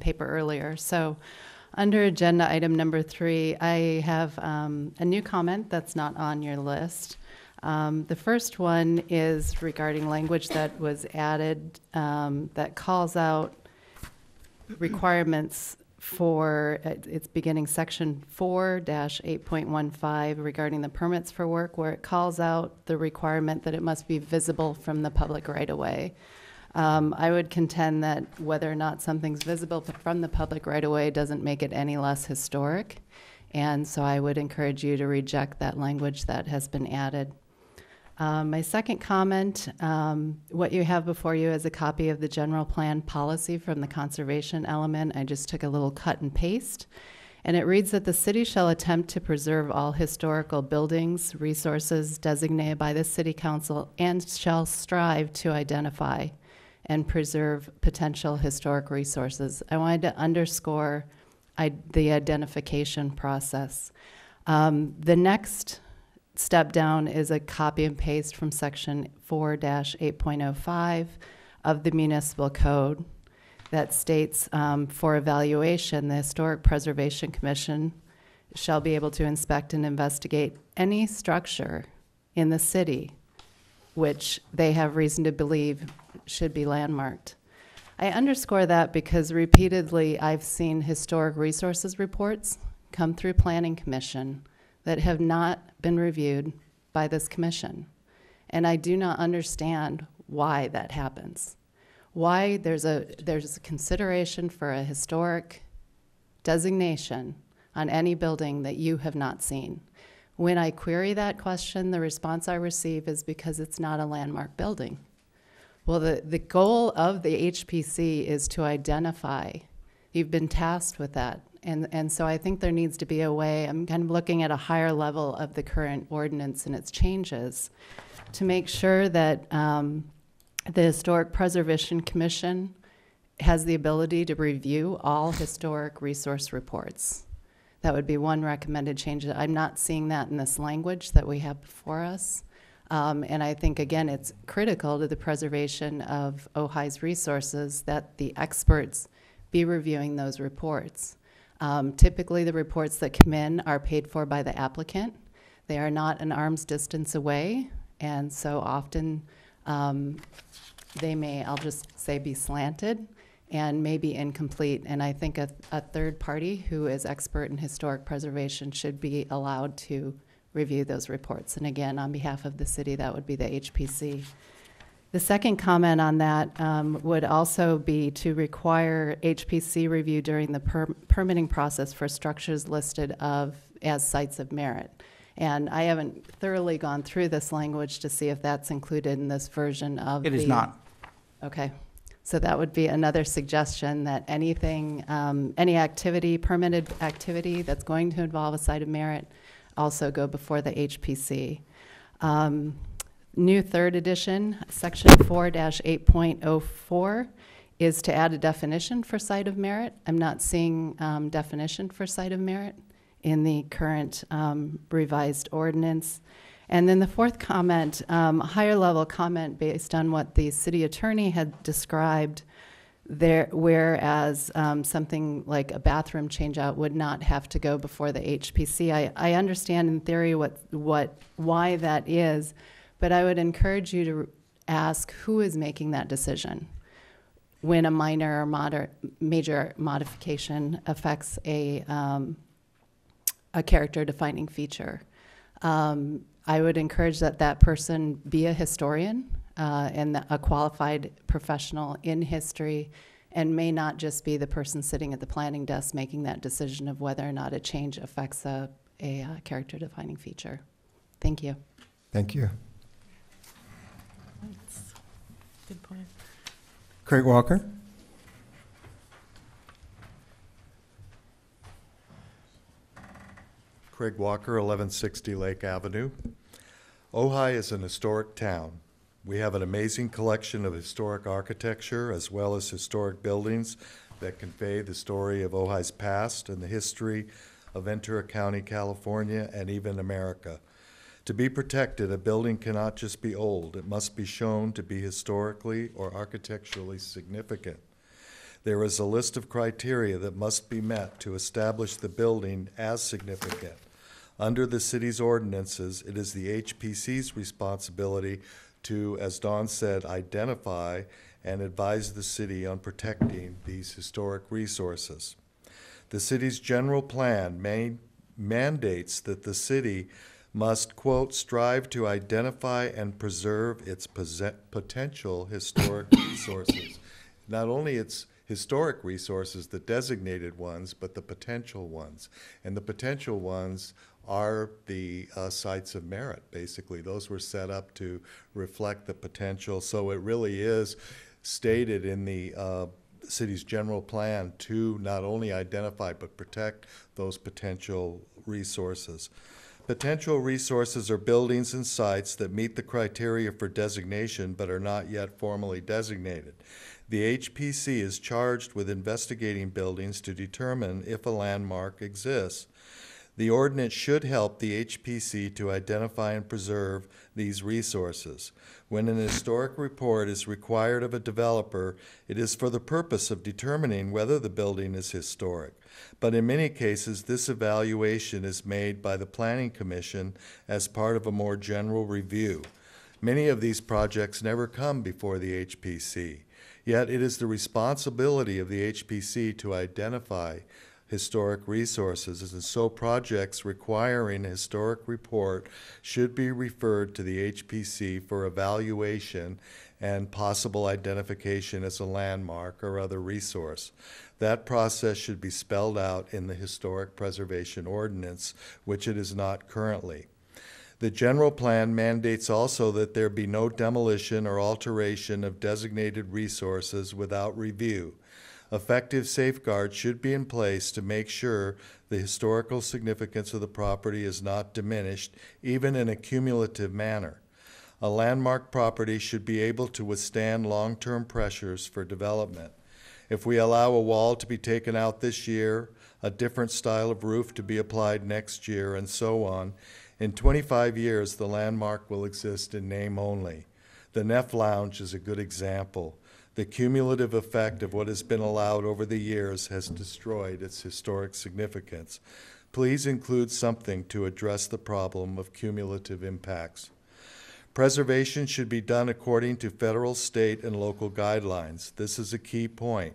Speaker 2: paper earlier. So under agenda item number 3, I have a new comment that's not on your list. The first one is regarding language that was added that calls out requirements for, it's beginning section 4-8.15 regarding the permits for work, where it calls out the requirement that it must be visible from the public right of way. I would contend that whether or not something's visible from the public right of way doesn't make it any less historic. And so I would encourage you to reject that language that has been added. My second comment, what you have before you is a copy of the general plan policy from the conservation element. I just took a little cut and paste. And it reads that the city shall attempt to preserve all historical buildings, resources designated by the city council, and shall strive to identify and preserve potential historic resources. I wanted to underscore the identification process. The next step down is a copy and paste from section 4-8.05 of the municipal code that states, for evaluation, the Historic Preservation Commission shall be able to inspect and investigate any structure in the city which they have reason to believe should be landmarked. I underscore that because repeatedly I've seen historic resources reports come through Planning Commission that have not been reviewed by this commission. And I do not understand why that happens. Why there's a consideration for a historic designation on any building that you have not seen. When I query that question, the response I receive is because it's not a landmark building. Well, the goal of the HPC is to identify. You've been tasked with that. And so I think there needs to be a way, I'm kind of looking at a higher level of the current ordinance and its changes to make sure that the Historic Preservation Commission has the ability to review all historic resource reports. That would be one recommended change. I'm not seeing that in this language that we have before us. And I think, again, it's critical to the preservation of Ojai's resources that the experts be reviewing those reports. Typically, the reports that come in are paid for by the applicant. They are not an arm's distance away, and so often they may, I'll just say, be slanted and maybe incomplete. And I think a third party who is expert in historic preservation should be allowed to review those reports. And again, on behalf of the city, that would be the HPC. The second comment on that would also be to require HPC review during the permitting process for structures listed as sites of merit. And I haven't thoroughly gone through this language to see if that's included in this version of
Speaker 8: It is not.
Speaker 2: Okay. So that would be another suggestion that anything, any activity, permitted activity that's going to involve a site of merit also go before the HPC. New third edition, section 4-8.04 is to add a definition for site of merit. I'm not seeing definition for site of merit in the current revised ordinance. And then the fourth comment, a higher level comment based on what the city attorney had described there, whereas something like a bathroom change out would not have to go before the HPC. I understand in theory why that is, but I would encourage you to ask who is making that decision when a minor or major modification affects a character defining feature. I would encourage that person be a historian and a qualified professional in history, and may not just be the person sitting at the planning desk making that decision of whether or not a change affects a character defining feature. Thank you.
Speaker 1: Thank you.
Speaker 10: That's a good point.
Speaker 1: Craig Walker?
Speaker 14: Craig Walker, 1160 Lake Avenue. Ojai is an historic town. We have an amazing collection of historic architecture as well as historic buildings that convey the story of Ojai's past and the history of Ventura County, California, and even America. To be protected, a building cannot just be old. It must be shown to be historically or architecturally significant. There is a list of criteria that must be met to establish the building as significant. Under the city's ordinances, it is the HPC's responsibility to, as Dawn said, identify and advise the city on protecting these historic resources. The city's general plan mandates that the city must, quote, strive to identify and preserve its potential historic resources. Not only its historic resources, the designated ones, but the potential ones. And the potential ones are the sites of merit, basically. Those were set up to reflect the potential. So it really is stated in the city's general plan to not only identify but protect those potential resources. Potential resources are buildings and sites that meet the criteria for designation but are not yet formally designated. The HPC is charged with investigating buildings to determine if a landmark exists. The ordinance should help the HPC to identify and preserve these resources. When an historic report is required of a developer, it is for the purpose of determining whether the building is historic. But in many cases, this evaluation is made by the Planning Commission as part of a more general review. Many of these projects never come before the HPC. Yet it is the responsibility of the HPC to identify historic resources, and so projects requiring a historic report should be referred to the HPC for evaluation and possible identification as a landmark or other resource. That process should be spelled out in the Historic Preservation Ordinance, which it is not currently. The general plan mandates also that there be no demolition or alteration of designated resources without review. Effective safeguards should be in place to make sure the historical significance of the property is not diminished, even in a cumulative manner. A landmark property should be able to withstand long-term pressures for development. If we allow a wall to be taken out this year, a different style of roof to be applied next year, and so on, in 25 years the landmark will exist in name only. The Neff Lounge is a good example. The cumulative effect of what has been allowed over the years has destroyed its historic significance. Please include something to address the problem of cumulative impacts. Preservation should be done according to federal, state, and local guidelines. This is a key point.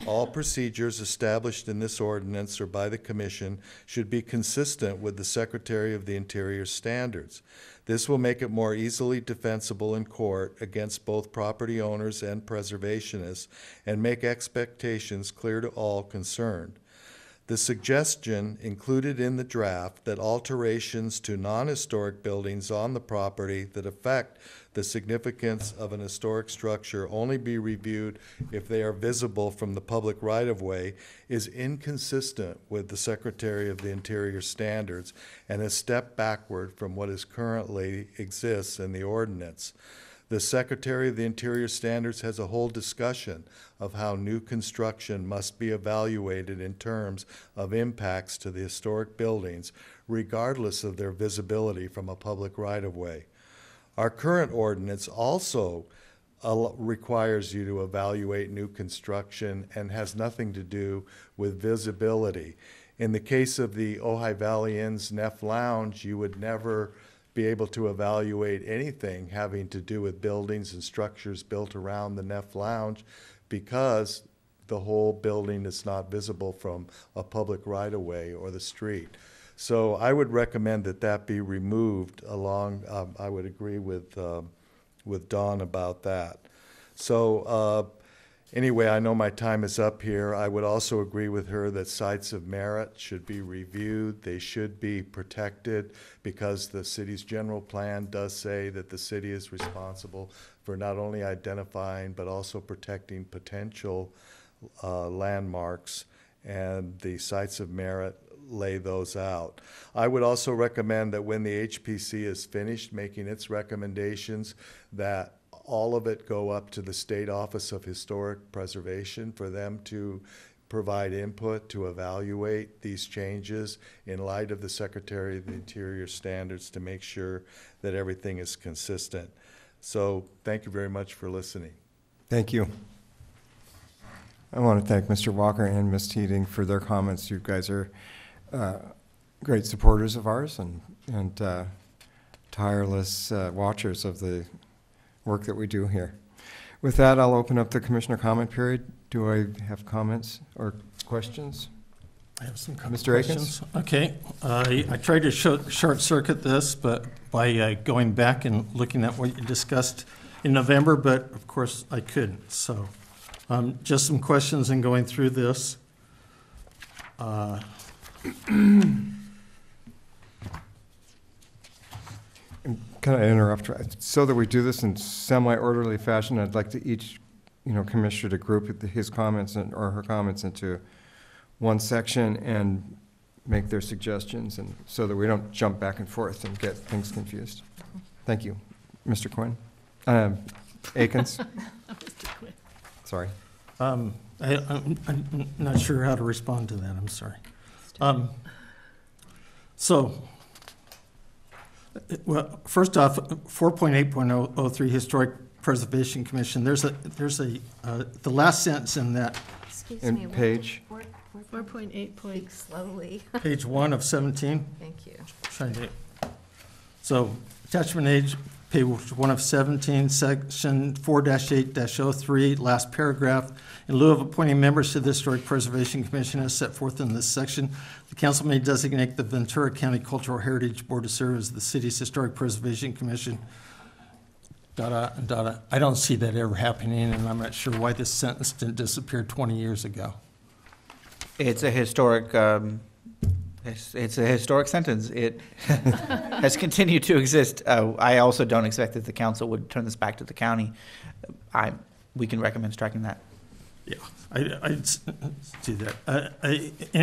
Speaker 14: All procedures established in this ordinance or by the Commission should be consistent with the Secretary of the Interior standards. This will make it more easily defensible in court against both property owners and preservationists and make expectations clear to all concerned. The suggestion included in the draft that alterations to non-historic buildings on the property that affect the significance of an historic structure only be reviewed if they are visible from the public right-of-way is inconsistent with the Secretary of the Interior standards and a step backward from what is currently exists in the ordinance. The Secretary of the Interior standards has a whole discussion of how new construction must be evaluated in terms of impacts to the historic buildings, regardless of their visibility from a public right-of-way. Our current ordinance also requires you to evaluate new construction and has nothing to do with visibility. In the case of the Ojai Valley Inn's Neff Lounge, you would never be able to evaluate anything having to do with buildings and structures built around the Neff Lounge because the whole building is not visible from a public right-of-way or the street. So I would recommend that that be removed along, I would agree with Dawn about that. So anyway, I know my time is up here. I would also agree with her that sites of merit should be reviewed. They should be protected because the city's general plan does say that the city is responsible for not only identifying but also protecting potential landmarks, and the sites of merit lay those out. I would also recommend that when the HPC is finished making its recommendations, that all of it go up to the State Office of Historic Preservation for them to provide input to evaluate these changes in light of the Secretary of the Interior standards to make sure that everything is consistent. So thank you very much for listening.
Speaker 1: Thank you. I want to thank Mr. Walker and Ms. Teeting for their comments. You guys are great supporters of ours and tireless watchers of the work that we do here. With that, I'll open up the commissioner comment period. Do I have comments or questions?
Speaker 3: I have some
Speaker 1: Mr.
Speaker 3: questions. Okay, I tried to short circuit this, but by going back and looking at what you discussed in November, but of course I couldn't. So just some questions in going through this.
Speaker 1: Can I interrupt? So that we do this in semi-orderly fashion, I'd like to each, commissioner to group his comments or her comments into one section and make their suggestions, and so that we don't jump back and forth and get things confused. Thank you. Mr. Quinn? Akins?
Speaker 10: Mr. Quinn.
Speaker 1: Sorry.
Speaker 3: I'm not sure how to respond to that. I'm sorry. So, well, first off, 4.8.003 Historic Preservation Commission, there's the last sentence in that,
Speaker 12: Excuse
Speaker 1: And
Speaker 12: me. what
Speaker 1: page?
Speaker 12: did-
Speaker 10: 4.8
Speaker 12: Speak slowly.
Speaker 3: page 1 of 17.
Speaker 12: Thank you.
Speaker 3: So, attachment H, page 1 of 17, section 4-8-03, last paragraph. In lieu of appointing members to the Historic Preservation Commission as set forth in this section, the council may designate the Ventura County Cultural Heritage Board to serve as the city's Historic Preservation Commission. I don't see that ever happening, and I'm not sure why this sentence didn't disappear 20 years ago.
Speaker 8: It's a historic, it's a historic sentence. It has continued to exist. I also don't expect that the council would turn this back to the county. We can recommend striking that.
Speaker 3: Yeah, I see that.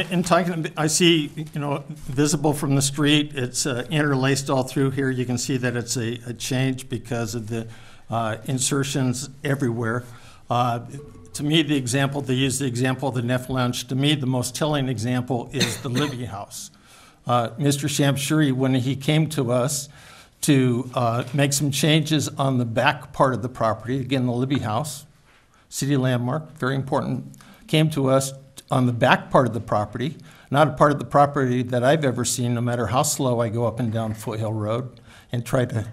Speaker 3: In talking, I see, visible from the street, it's interlaced all through here. You can see that it's a change because of the insertions everywhere. To me, they use the example of the Neff Lounge. To me, the most telling example is the Libby House. Mr. Shamshuri, when he came to us to make some changes on the back part of the property, again, the Libby House, city landmark, very important, came to us on the back part of the property, not a part of the property that I've ever seen, no matter how slow I go up and down Foothill Road and try to.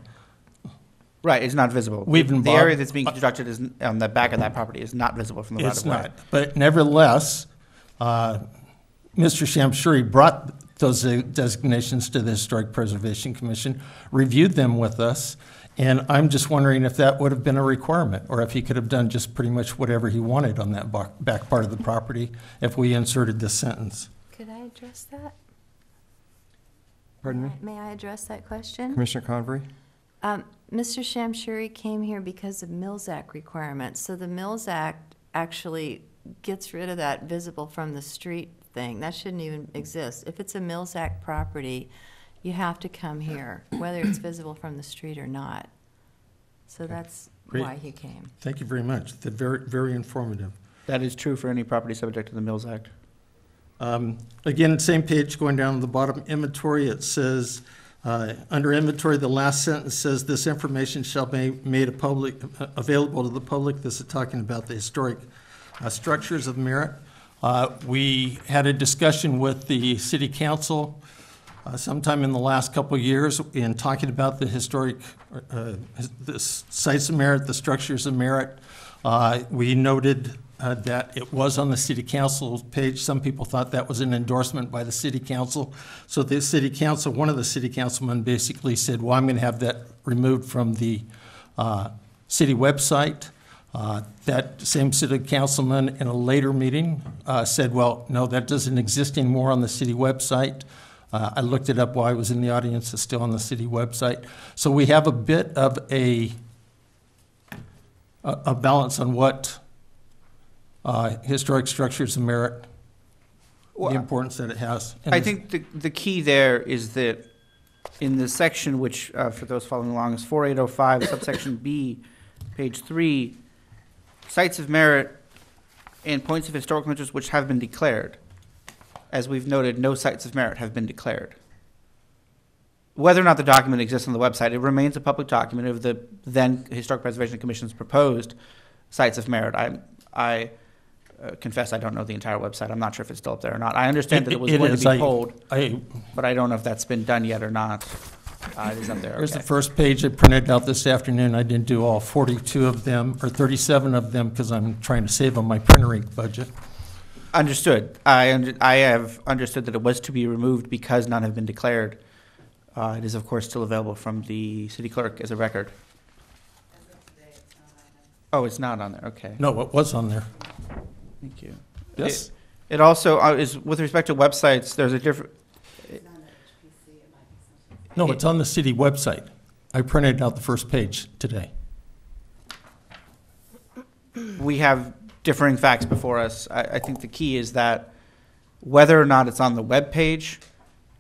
Speaker 8: Right, it's not visible. The area that's being constructed is on the back of that property is not visible from the right of way.
Speaker 3: It's not, but nevertheless, Mr. Shamshuri brought those designations to the Historic Preservation Commission, reviewed them with us, and I'm just wondering if that would have been a requirement, or if he could have done just pretty much whatever he wanted on that back part of the property if we inserted this sentence.
Speaker 12: Could I address that?
Speaker 1: Pardon me?
Speaker 12: May I address that question?
Speaker 1: Commissioner Convery?
Speaker 12: Mr. Shamshuri came here because of Mills Act requirements. So the Mills Act actually gets rid of that visible from the street thing. That shouldn't even exist. If it's a Mills Act property, you have to come here, whether it's visible from the street or not. So that's
Speaker 3: Great.
Speaker 12: why he came.
Speaker 3: Thank you very much. That's very, very informative.
Speaker 8: That is true for any property subject to the Mills Act.
Speaker 3: Again, same page, going down to the bottom, inventory, it says, under inventory, the last sentence says, this information shall be made available to the public. This is talking about the historic structures of merit. We had a discussion with the city council sometime in the last couple of years in talking about the historic the sites of merit, the structures of merit. We noted that it was on the city council's page. Some people thought that was an endorsement by the city council. So the city council, one of the city councilmen basically said, well, I'm going to have that removed from the city website. That same city councilman in a later meeting said, well, no, that doesn't exist anymore on the city website. I looked it up while I was in the audience. It's still on the city website. So we have a bit of a balance on what historic structures of merit, the importance that it has.
Speaker 8: I think the key there is that in the section which, for those following along, is 4805, subsection B, page 3, sites of merit and points of historical interest which have been declared. As we've noted, no sites of merit have been declared. Whether or not the document exists on the website, it remains a public document of the then Historic Preservation Commission's proposed sites of merit. I confess I don't know the entire website. I'm not sure if it's still up there or not. I understand that it was going to be pulled, but I don't know if that's been done yet or not. It is up there.
Speaker 3: Here's
Speaker 8: Okay.
Speaker 3: the first page I printed out this afternoon. I didn't do all 42 of them, or 37 of them, because I'm trying to save on my printer ink budget.
Speaker 8: Understood. I have understood that it was to be removed because none have been declared. It is, of course, still available from the city clerk as a record. Oh, it's not on there. Okay.
Speaker 3: No, it was on there.
Speaker 8: Thank you.
Speaker 3: Yes?
Speaker 8: It also is, with respect to websites, there's a different,
Speaker 3: No, it's on the city website. I printed out the first page today.
Speaker 8: we have differing facts before us. I think the key is that whether or not it's on the web page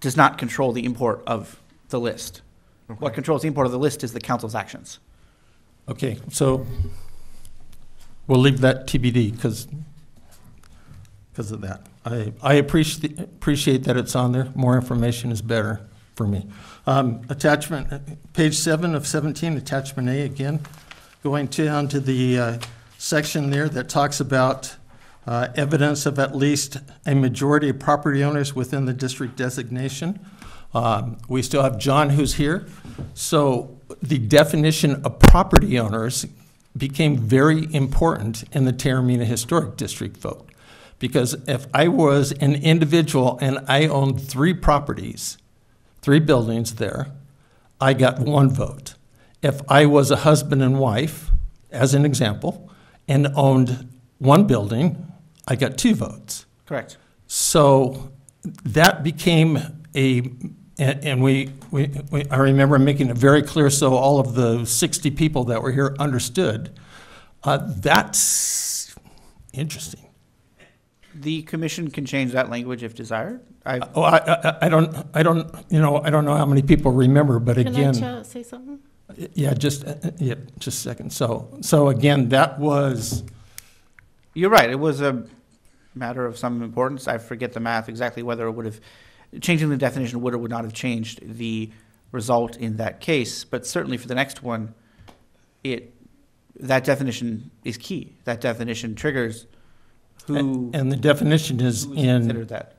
Speaker 8: does not control the import of the list.
Speaker 1: Okay.
Speaker 8: What controls the import of the list is the council's actions.
Speaker 3: Okay, so we'll leave that TBD because of that. I appreciate that it's on there. More information is better for me. Attachment, page 7 of 17, attachment A again, going down to the section there that talks about evidence of at least a majority of property owners within the district designation. We still have John who's here. So the definition of property owners became very important in the Taormina Historic District vote. Because if I was an individual and I owned 3 properties, 3 buildings there, I got 1 vote. If I was a husband and wife, as an example, and owned 1 building, I got 2 votes.
Speaker 8: Correct.
Speaker 3: So that became and I remember making it very clear so all of the 60 people that were here understood. That's interesting.
Speaker 8: The commission can change that language if desired.
Speaker 3: I don't know how many people remember, but again.
Speaker 10: Can I say something?
Speaker 3: Yeah, just a second. So again, that was.
Speaker 8: You're right. It was a matter of some importance. I forget the math exactly whether it would have, changing the definition would or would not have changed the result in that case. But certainly for the next one, that definition is key. That definition triggers who. And
Speaker 3: the definition is in
Speaker 8: that.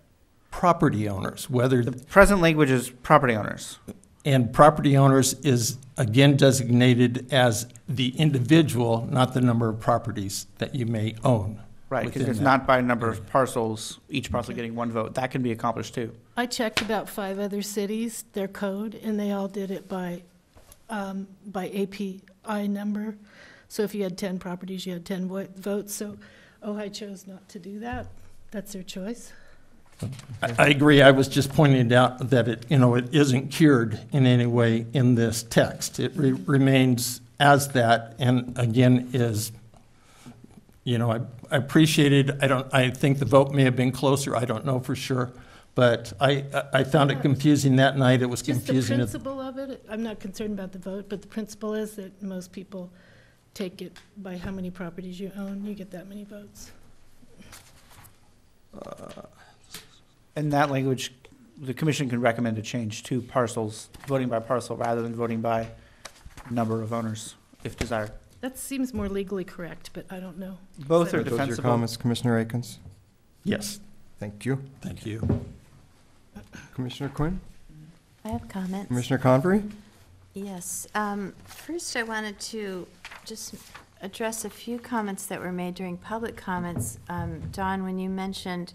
Speaker 3: Property owners, whether.
Speaker 8: The present language is property owners.
Speaker 3: And property owners is, again, designated as the individual, not the number of properties that you may own.
Speaker 8: Right, because it's not by number of parcels, each parcel getting 1 vote. That can be accomplished too.
Speaker 10: I checked about 5 other cities, their code, and they all did it by API number. So if you had 10 properties, you had 10 votes. So Ojai chose not to do that. That's their choice.
Speaker 3: I agree. I was just pointing out that it isn't cured in any way in this text. It remains as that, and again is, I appreciate it. I think the vote may have been closer. I don't know for sure, but I found it confusing that night. It was confusing.
Speaker 10: Just the principle of it. I'm not concerned about the vote, but the principle is that most people take it by how many properties you own. You get that many votes.
Speaker 8: In that language, the commission can recommend a change to parcels, voting by parcel rather than voting by number of owners, if desired.
Speaker 10: That seems more legally correct, but I don't know.
Speaker 8: Both are
Speaker 1: Those your
Speaker 8: defensible.
Speaker 1: comments, Commissioner Akins?
Speaker 3: Yes.
Speaker 1: Thank you.
Speaker 3: Thank you.
Speaker 1: Commissioner Quinn?
Speaker 12: I have comments.
Speaker 1: Commissioner Convery?
Speaker 12: Yes. First, I wanted to just address a few comments that were made during public comments. Don, when you mentioned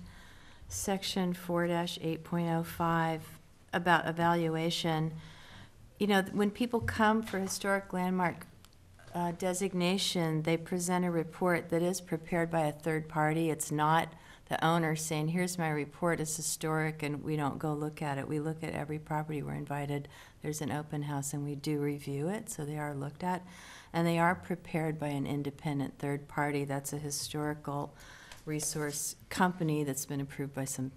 Speaker 12: Section 4-8.05 about evaluation, when people come for historic landmark designation, they present a report that is prepared by a third party. It's not the owner saying, here's my report, it's historic, and we don't go look at it. We look at every property we're invited. There's an open house, and we do review it, so they are looked at. And they are prepared by an independent third party. That's a historical resource company that's been approved by some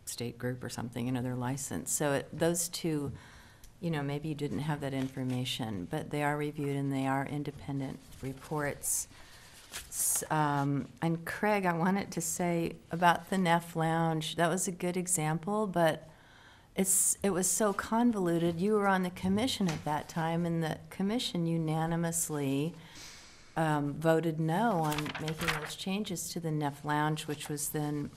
Speaker 12: state group or something, they're licensed. So those two, maybe you didn't have that information, but they are reviewed and they are independent reports. And Craig, I wanted to say about the Neff Lounge, that was a good example, but it was so convoluted. You were on the commission at that time, and the commission unanimously voted no on making those changes to the Neff Lounge, which was then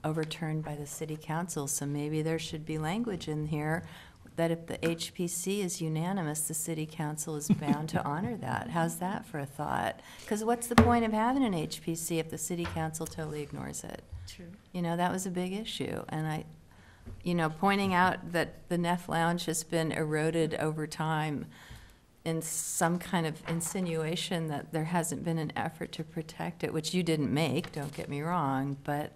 Speaker 12: overturned by the city council. So maybe there should be language in here that if the HPC is unanimous, the city council is bound to honor that. How's that for a thought? Because what's the point of having an HPC if the city council totally ignores it?
Speaker 10: True.
Speaker 12: That was a big issue. And pointing out that the Neff Lounge has been eroded over time in some kind of insinuation that there hasn't been an effort to protect it, which you didn't make, don't get me wrong, but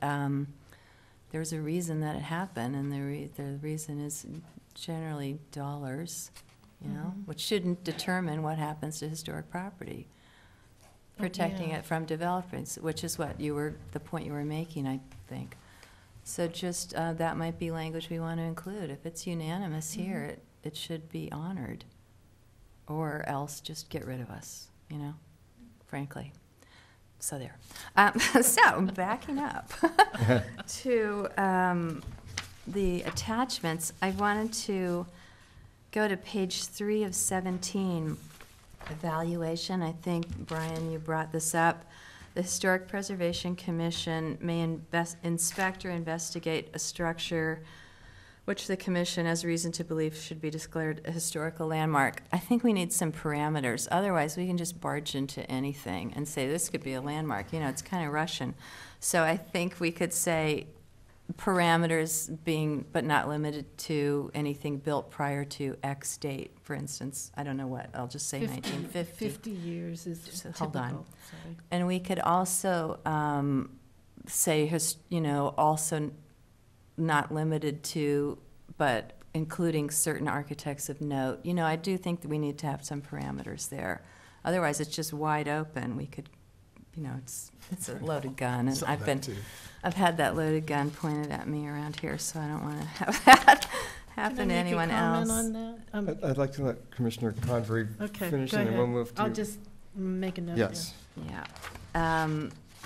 Speaker 12: there's a reason that it happened, and the reason is generally dollars, which shouldn't determine what happens to historic property. Protecting it from developers, which is the point you were making, I think. So just that might be language we want to include. If it's unanimous here, it should be honored, or else just get rid of us, frankly. So there. So backing up to the attachments, I wanted to go to page 3 of 17, evaluation. I think, Brian, you brought this up. The Historic Preservation Commission may inspect or investigate a structure which the commission has reason to believe should be declared a historical landmark. I think we need some parameters. Otherwise, we can just barge into anything and say this could be a landmark. You know, it's kind of Russian. So I think we could say parameters being, but not limited to anything built prior to X date. For instance, I don't know what, I'll just say 1950.
Speaker 10: 50 years is
Speaker 12: Just
Speaker 10: typical.
Speaker 12: hold on.
Speaker 10: Sorry.
Speaker 12: And we could also say, also not limited to, but including certain architects of note. You know, I do think that we need to have some parameters there. Otherwise, it's just wide open. We could, you know, it's a loaded gun, and I've had that loaded gun pointed at me around here, so I don't want to have that happen to anyone else.
Speaker 10: Can I make a comment on that?
Speaker 1: I'd like to let Commissioner Convery
Speaker 10: Okay,
Speaker 1: finish,
Speaker 10: go
Speaker 1: and then
Speaker 10: ahead.
Speaker 1: we'll move to.
Speaker 10: I'll just make a note.
Speaker 1: Yes.
Speaker 12: Yeah.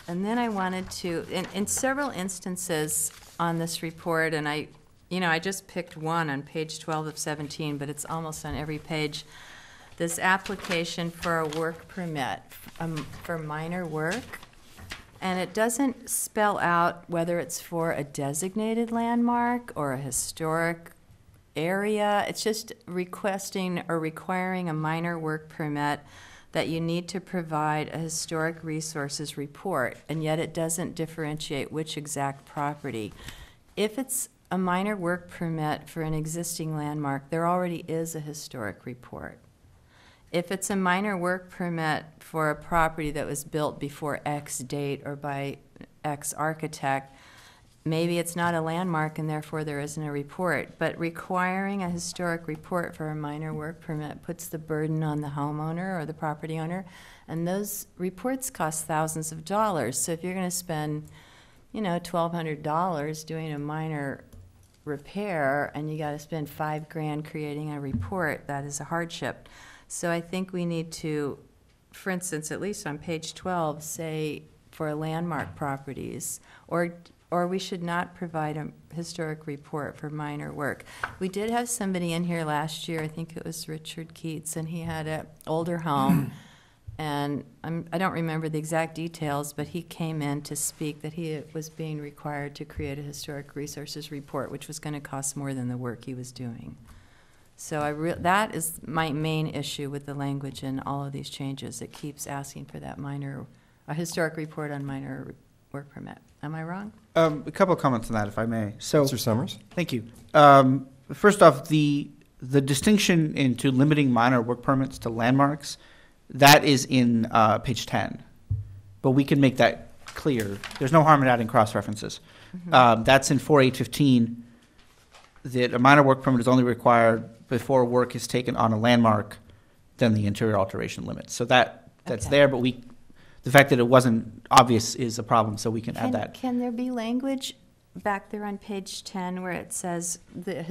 Speaker 12: And then I wanted to, in several instances on this report, and I just picked one on page 12 of 17, but it's almost on every page, this application for a work permit for minor work. And it doesn't spell out whether it's for a designated landmark or a historic area. It's just requesting or requiring a minor work permit that you need to provide a historic resources report, and yet it doesn't differentiate which exact property. If it's a minor work permit for an existing landmark, there already is a historic report. If it's a minor work permit for a property that was built before X date or by X architect, maybe it's not a landmark and therefore there isn't a report. But requiring a historic report for a minor work permit puts the burden on the homeowner or the property owner, and those reports cost thousands of dollars. So if you're going to spend, $1,200 doing a minor repair and you got to spend $5,000 creating a report, that is a hardship. So I think we need to, for instance, at least on page 12, say for landmark properties, or we should not provide a historic report for minor work. We did have somebody in here last year, I think it was Richard Keats, and he had an older home, and I don't remember the exact details, but he came in to speak that he was being required to create a historic resources report, which was going to cost more than the work he was doing. So that is my main issue with the language in all of these changes. It keeps asking for that a historic report on minor work permit. Am I wrong?
Speaker 8: A couple of comments on that, if I may. So,
Speaker 1: Mr. Summers?
Speaker 8: thank you. First off, the distinction into limiting minor work permits to landmarks, that is in page 10. But we can make that clear. There's no harm in adding cross-references.
Speaker 12: Mm-hmm.
Speaker 8: That's in 4.815, that a minor work permit is only required before work is taken on a landmark, then the interior alteration limits. So that's
Speaker 12: Okay.
Speaker 8: there, but the fact that it wasn't obvious is a problem, so we can add that.
Speaker 12: Can there be language back there on page 10 where it says the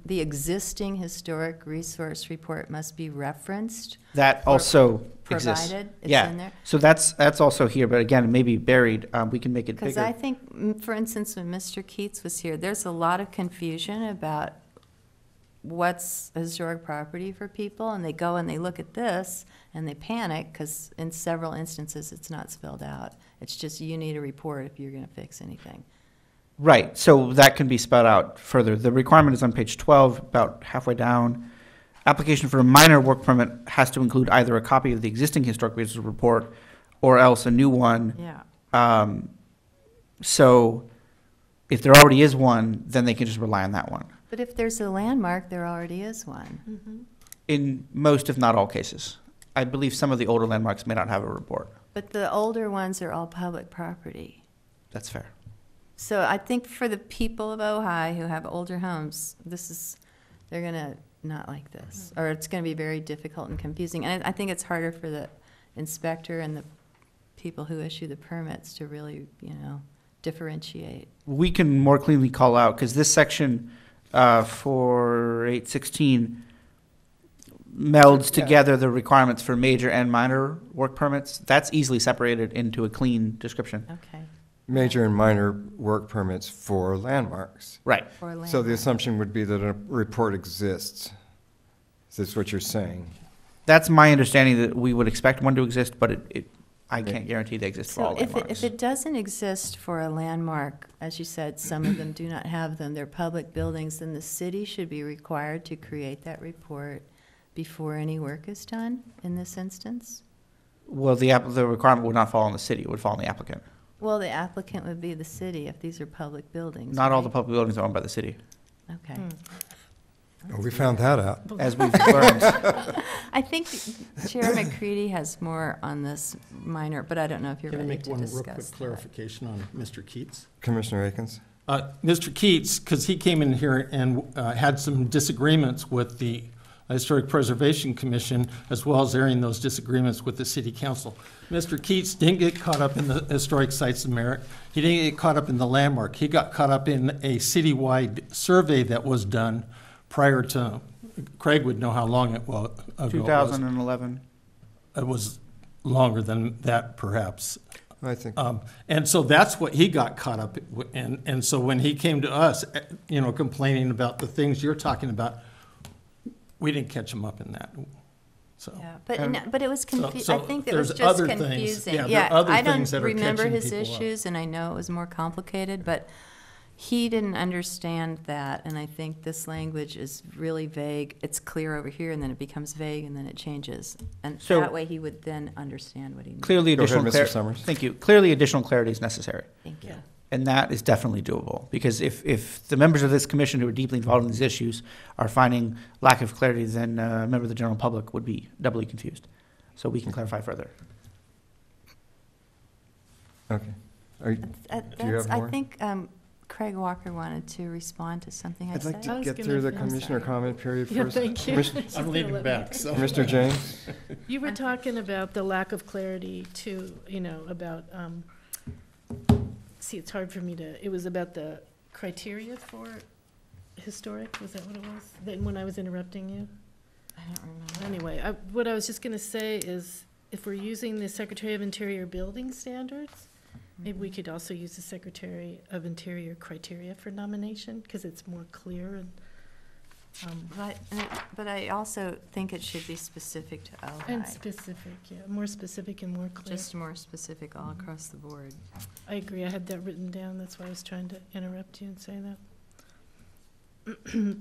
Speaker 12: the existing historic resource report must be referenced?
Speaker 8: That
Speaker 12: or
Speaker 8: also exists.
Speaker 12: Provided? It's
Speaker 8: Yeah.
Speaker 12: in there?
Speaker 8: So that's also here, but again, it may be buried. We can make it
Speaker 12: Because
Speaker 8: bigger.
Speaker 12: I think, for instance, when Mr. Keats was here, there's a lot of confusion about what's a historic property for people, and they go and they look at this and they panic because in several instances it's not spelled out. It's just you need a report if you're going to fix anything.
Speaker 8: Right, so that can be spelled out further. The requirement is on page 12, about halfway down. Application for a minor work permit has to include either a copy of the existing historic resources report or else a new one.
Speaker 12: Yeah.
Speaker 8: So if there already is one, then they can just rely on that one.
Speaker 12: But if there's a landmark, there already is one.
Speaker 10: Mm-hmm.
Speaker 8: In most, if not all cases. I believe some of the older landmarks may not have a report.
Speaker 12: But the older ones are all public property.
Speaker 8: That's fair.
Speaker 12: So I think for the people of Ojai who have older homes, they're going to not like this, or it's going to be very difficult and confusing. And I think it's harder for the inspector and the people who issue the permits to really, differentiate.
Speaker 8: We can more cleanly call out, because this section for 816 melds together the requirements for major and minor work permits. That's easily separated into a clean description.
Speaker 12: Okay.
Speaker 1: Major and minor work permits for landmarks.
Speaker 8: Right.
Speaker 12: For
Speaker 1: So the
Speaker 12: landmark.
Speaker 1: assumption would be that a report exists. Is this what you're saying?
Speaker 8: That's my understanding, that we would expect one to exist, but I can't guarantee they exist for
Speaker 12: So
Speaker 8: all
Speaker 12: if
Speaker 8: landmarks.
Speaker 12: it doesn't exist for a landmark, as you said, some of them do not have them, they're public buildings, then the city should be required to create that report before any work is done in this instance?
Speaker 8: Well, the requirement would not fall on the city, it would fall on the applicant.
Speaker 12: Well, the applicant would be the city if these are public buildings.
Speaker 8: Not all the
Speaker 12: right?
Speaker 8: public buildings are owned by the city,
Speaker 12: Okay.
Speaker 1: Oh, we found that out.
Speaker 8: as we've learned.
Speaker 12: I think Chair McCready has more on this minor, but I don't know if you're
Speaker 3: Can I
Speaker 12: ready
Speaker 3: make
Speaker 12: to
Speaker 3: one real
Speaker 12: discuss
Speaker 3: quick
Speaker 12: that.
Speaker 3: clarification on Mr. Keats?
Speaker 1: Commissioner Akins?
Speaker 3: Mr. Keats, because he came in here and had some disagreements with the Historic Preservation Commission, as well as airing those disagreements with the city council. Mr. Keats didn't get caught up in the historic sites of merit. He didn't get caught up in the landmark. He got caught up in a citywide survey that was done prior to, Craig would know how long it was ago.
Speaker 8: 2011.
Speaker 3: It was longer than that, perhaps.
Speaker 1: I think.
Speaker 3: And so that's what he got caught up in. And so when he came to us, complaining about the things you're talking about, we didn't catch him up in that. So.
Speaker 12: Yeah, but it was
Speaker 3: So
Speaker 12: I think it was
Speaker 3: there's
Speaker 12: just
Speaker 3: other things.
Speaker 12: confusing.
Speaker 3: Yeah, there are other
Speaker 12: I
Speaker 3: things
Speaker 12: don't
Speaker 3: that are
Speaker 12: remember
Speaker 3: catching
Speaker 12: his
Speaker 3: people up.
Speaker 12: issues, and I know it was more complicated, but he didn't understand that, and I think this language is really vague. It's clear over here, and then it becomes vague, and then it changes. And
Speaker 8: So-
Speaker 12: that way he would then understand what he needs.
Speaker 8: Clearly
Speaker 1: Go ahead,
Speaker 8: additional
Speaker 1: Mr. Summers.
Speaker 8: Thank you. Clearly additional clarity is necessary.
Speaker 12: Thank you.
Speaker 8: And that is definitely doable, because if the members of this commission who are deeply involved in these issues are finding lack of clarity, then a member of the general public would be doubly confused. So we can clarify further.
Speaker 1: Okay. Do you have
Speaker 12: I
Speaker 1: more?
Speaker 12: think Craig Walker wanted to respond to something I
Speaker 1: I'd
Speaker 12: said.
Speaker 1: like to
Speaker 10: I was
Speaker 1: get
Speaker 10: gonna
Speaker 1: through the
Speaker 10: finish.
Speaker 1: commissioner comment period
Speaker 10: Yeah,
Speaker 1: first.
Speaker 10: thank you.
Speaker 3: I'm leaning back, so.
Speaker 1: Mr. James?
Speaker 10: You were talking about the lack of clarity too, about, see, it's hard for me to, it was about the criteria for historic, was that what it was? Then when I was interrupting you?
Speaker 12: I don't remember.
Speaker 10: Anyway, what I was just gonna say is, if we're using the Secretary of Interior building standards, maybe we could also use the Secretary of Interior criteria for nomination, because it's more clear and,
Speaker 12: But I also think it should be specific to
Speaker 10: and
Speaker 12: Ojai,
Speaker 10: specific, yeah, more specific and more clear.
Speaker 12: just more specific all across the board.
Speaker 10: I agree, I had that written down, that's why I was trying to interrupt you and say that.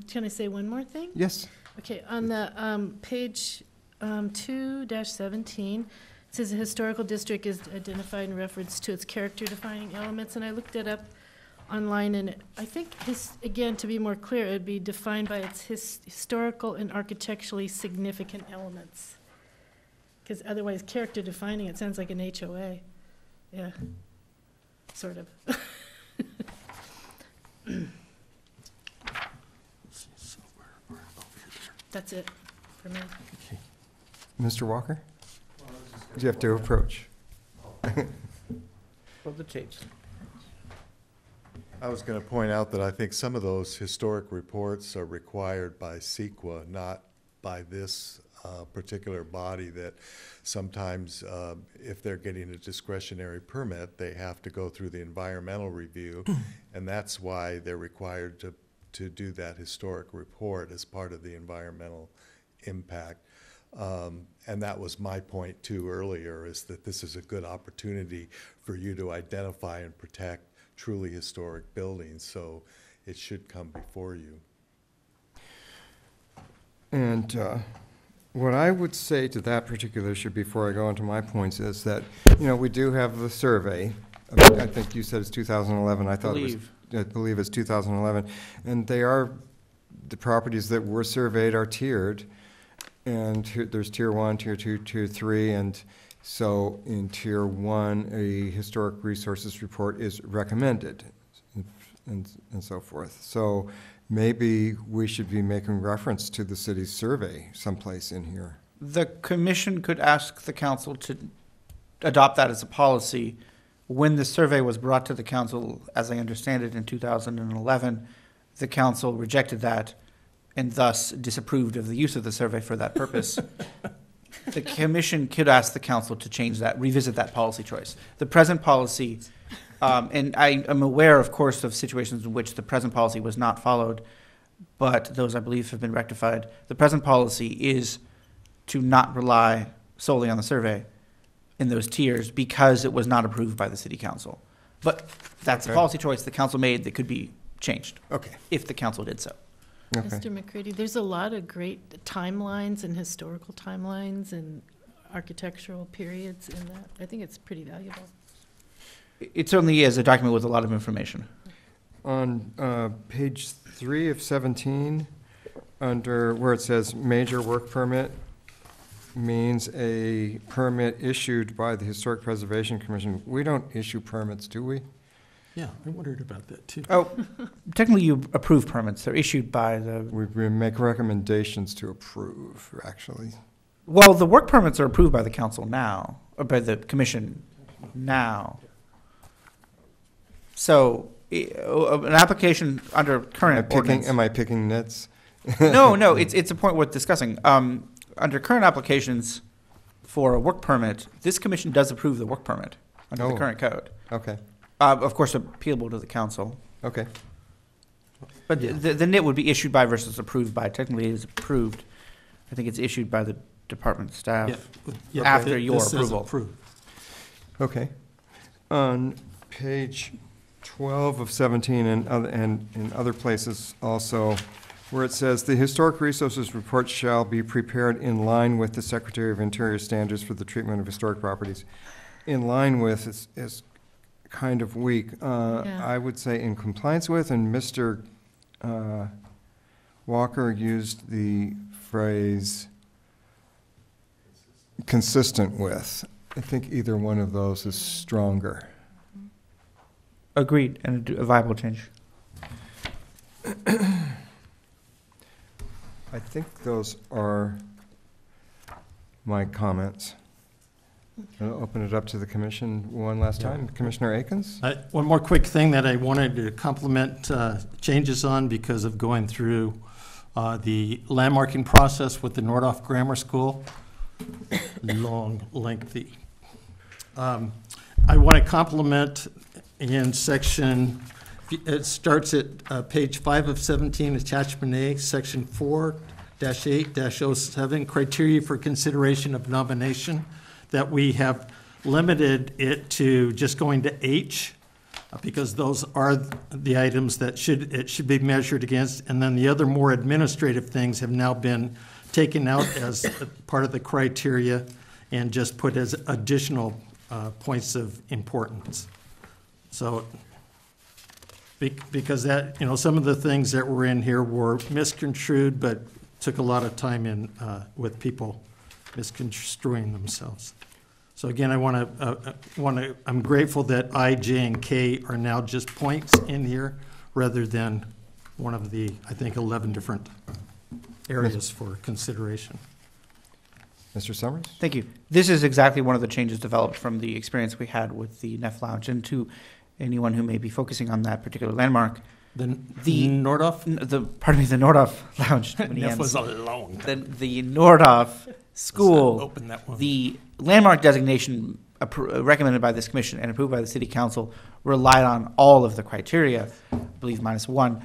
Speaker 10: Can I say one more thing?
Speaker 1: Yes.
Speaker 10: Okay, on the page 2-17, it says a historical district is identified in reference to its character-defining elements, and I looked it up online, and I think again, to be more clear, it would be defined by its historical and architecturally significant elements. Because otherwise, character-defining, it sounds like an HOA. Yeah, sort of. That's it for me.
Speaker 1: Mr. Walker? You have to approach.
Speaker 8: Well, the tapes.
Speaker 14: I was going to point out that I think some of those historic reports are required by CEQA, not by this particular body, that sometimes if they're getting a discretionary permit, they have to go through the environmental review, and that's why they're required to do that historic report as part of the environmental impact. And that was my point too earlier, is that this is a good opportunity for you to identify and protect truly historic buildings, so it should come before you.
Speaker 1: And what I would say to that particular issue before I go into my points is that, we do have the survey. I think you said it's 2011. I believe it's 2011. And the properties that were surveyed are tiered. And there's tier 1, tier 2, tier 3, and so in tier 1, a historic resources report is recommended, and so forth. So maybe we should be making reference to the city's survey someplace in here.
Speaker 8: The commission could ask the council to adopt that as a policy. When the survey was brought to the council, as I understand it, in 2011, the council rejected that and thus disapproved of the use of the survey for that purpose, the commission could ask the council to change that, revisit that policy choice. The present policy, and I am aware, of course, of situations in which the present policy was not followed, but those, I believe, have been rectified. The present policy is to not rely solely on the survey in those tiers because it was not approved by the city council. But that's a
Speaker 1: Okay.
Speaker 8: policy choice the council made that could be changed
Speaker 1: Okay.
Speaker 8: if the council did so.
Speaker 1: Okay.
Speaker 10: Mr. McCready, there's a lot of great timelines and historical timelines and architectural periods in that. I think it's pretty valuable.
Speaker 8: It certainly is a document with a lot of information.
Speaker 1: On page 3 of 17, under where it says major work permit, means a permit issued by the Historic Preservation Commission. We don't issue permits, do we?
Speaker 3: Yeah, I wondered about that too.
Speaker 8: Oh, technically you approve permits. They're issued by the,
Speaker 1: We make recommendations to approve, actually.
Speaker 8: well, the work permits are approved by the council now, or by the commission now. So, an application under current ordinance.
Speaker 1: Am I picking nits?
Speaker 8: No, it's a point worth discussing. Under current applications for a work permit, this commission does approve the work permit under the
Speaker 1: Oh.
Speaker 8: current code.
Speaker 1: Okay,
Speaker 8: Of course, appealable to the council.
Speaker 1: okay.
Speaker 8: But the NIT would be issued by versus approved by. Technically, it is approved. I think it's issued by the department staff
Speaker 3: Yeah,
Speaker 8: after
Speaker 3: th-
Speaker 8: your
Speaker 3: this says
Speaker 8: approval.
Speaker 3: approved.
Speaker 1: Okay. On page 12 of 17 and in other places also, where it says, "The Historic Resources Report shall be prepared in line with the Secretary of Interior standards for the treatment of historic properties." In line with is kind of weak.
Speaker 10: Yeah.
Speaker 1: I would say in compliance with, and Mr. Walker used the phrase consistent with. I think either one of those is stronger.
Speaker 8: Agreed, and a viable change.
Speaker 1: I think those are my comments. I'll open it up to the commission one last time. Commissioner Akins?
Speaker 3: One more quick thing that I wanted to compliment changes on because of going through the landmarking process with the Nordhoff Grammar School. Long, lengthy. I want to compliment in section, it starts at page 5 of 17, attachment A, section 4-8-07, criteria for consideration of nomination, that we have limited it to just going to H, because those are the items that it should be measured against, and then the other more administrative things have now been taken out as part of the criteria and just put as additional points of importance. So, because that, some of the things that were in here were misconstrued, but took a lot of time in with people misconstruing themselves. So again, I'm grateful that I, J, and K are now just points in here rather than one of the, I think, 11 different areas for consideration.
Speaker 1: Mr. Summers?
Speaker 8: Thank you. This is exactly one of the changes developed from the experience we had with the Neff Lounge. And to anyone who may be focusing on that particular landmark,
Speaker 3: The Nordhoff?
Speaker 8: the Nordhoff Lounge.
Speaker 3: Neff was a long time.
Speaker 8: The Nordhoff School,
Speaker 3: Open that one.
Speaker 8: the landmark designation recommended by this commission and approved by the city council relied on all of the criteria, I believe -1,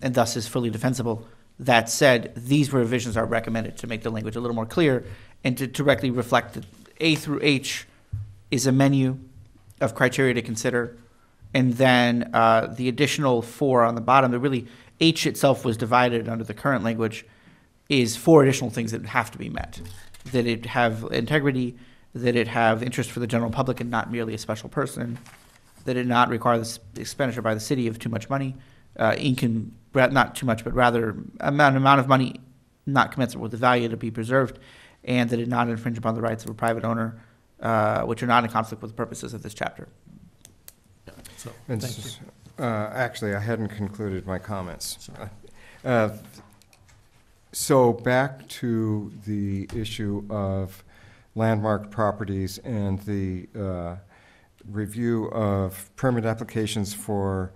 Speaker 8: and thus is fully defensible. That said, these revisions are recommended to make the language a little more clear and to directly reflect that A through H is a menu of criteria to consider. And then the additional 4 on the bottom, H itself was divided under the current language, is 4 additional things that have to be met. That it have integrity, that it have interest for the general public and not merely a special person, that it not require the expenditure by the city of too much money, not too much, but rather an amount of money not commensurate with the value to be preserved, and that it not infringe upon the rights of a private owner, which are not in conflict with the purposes of this chapter.
Speaker 3: So,
Speaker 1: And
Speaker 3: thank you.
Speaker 1: actually, I hadn't concluded my comments. So back to the issue of landmark properties and the review of permit applications for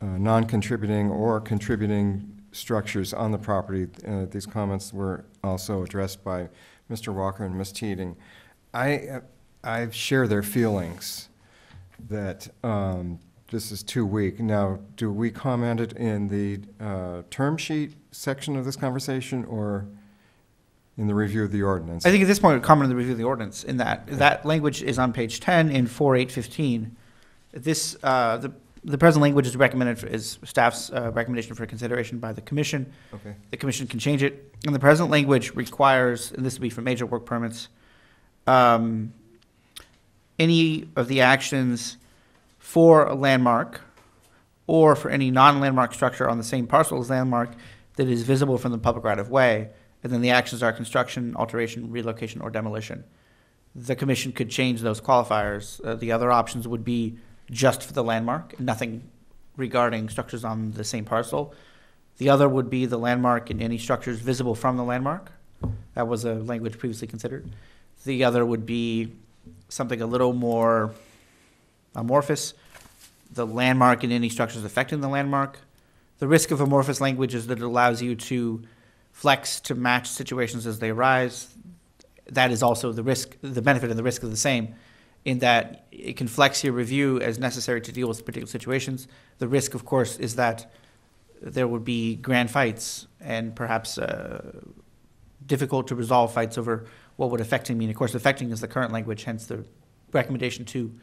Speaker 1: non-contributing or contributing structures on the property. These comments were also addressed by Mr. Walker and Ms. Teeting. I share their feelings that this is too weak. Now, do we comment it in the term sheet section of this conversation or in the review of the ordinance?
Speaker 8: I think at this point, we comment on the review of the ordinance in that language is on page 10 in 4815. This, the present language is recommended, is staff's recommendation for consideration by the commission.
Speaker 1: Okay.
Speaker 8: The commission can change it. And the present language requires, and this will be for major work permits, any of the actions for a landmark or for any non-landmark structure on the same parcel as landmark that is visible from the public right-of-way, and then the actions are construction, alteration, relocation, or demolition. The commission could change those qualifiers. The other options would be just for the landmark, nothing regarding structures on the same parcel. The other would be the landmark and any structures visible from the landmark. That was a language previously considered. The other would be something a little more amorphous, the landmark and any structures affecting the landmark. The risk of amorphous language is that it allows you to flex to match situations as they arise. That is also the risk, the benefit and the risk are the same, in that it can flex your review as necessary to deal with particular situations. The risk, of course, is that there would be grand fights and perhaps difficult to resolve fights over what would affecting mean. Of course, affecting is the current language, hence the recommendation to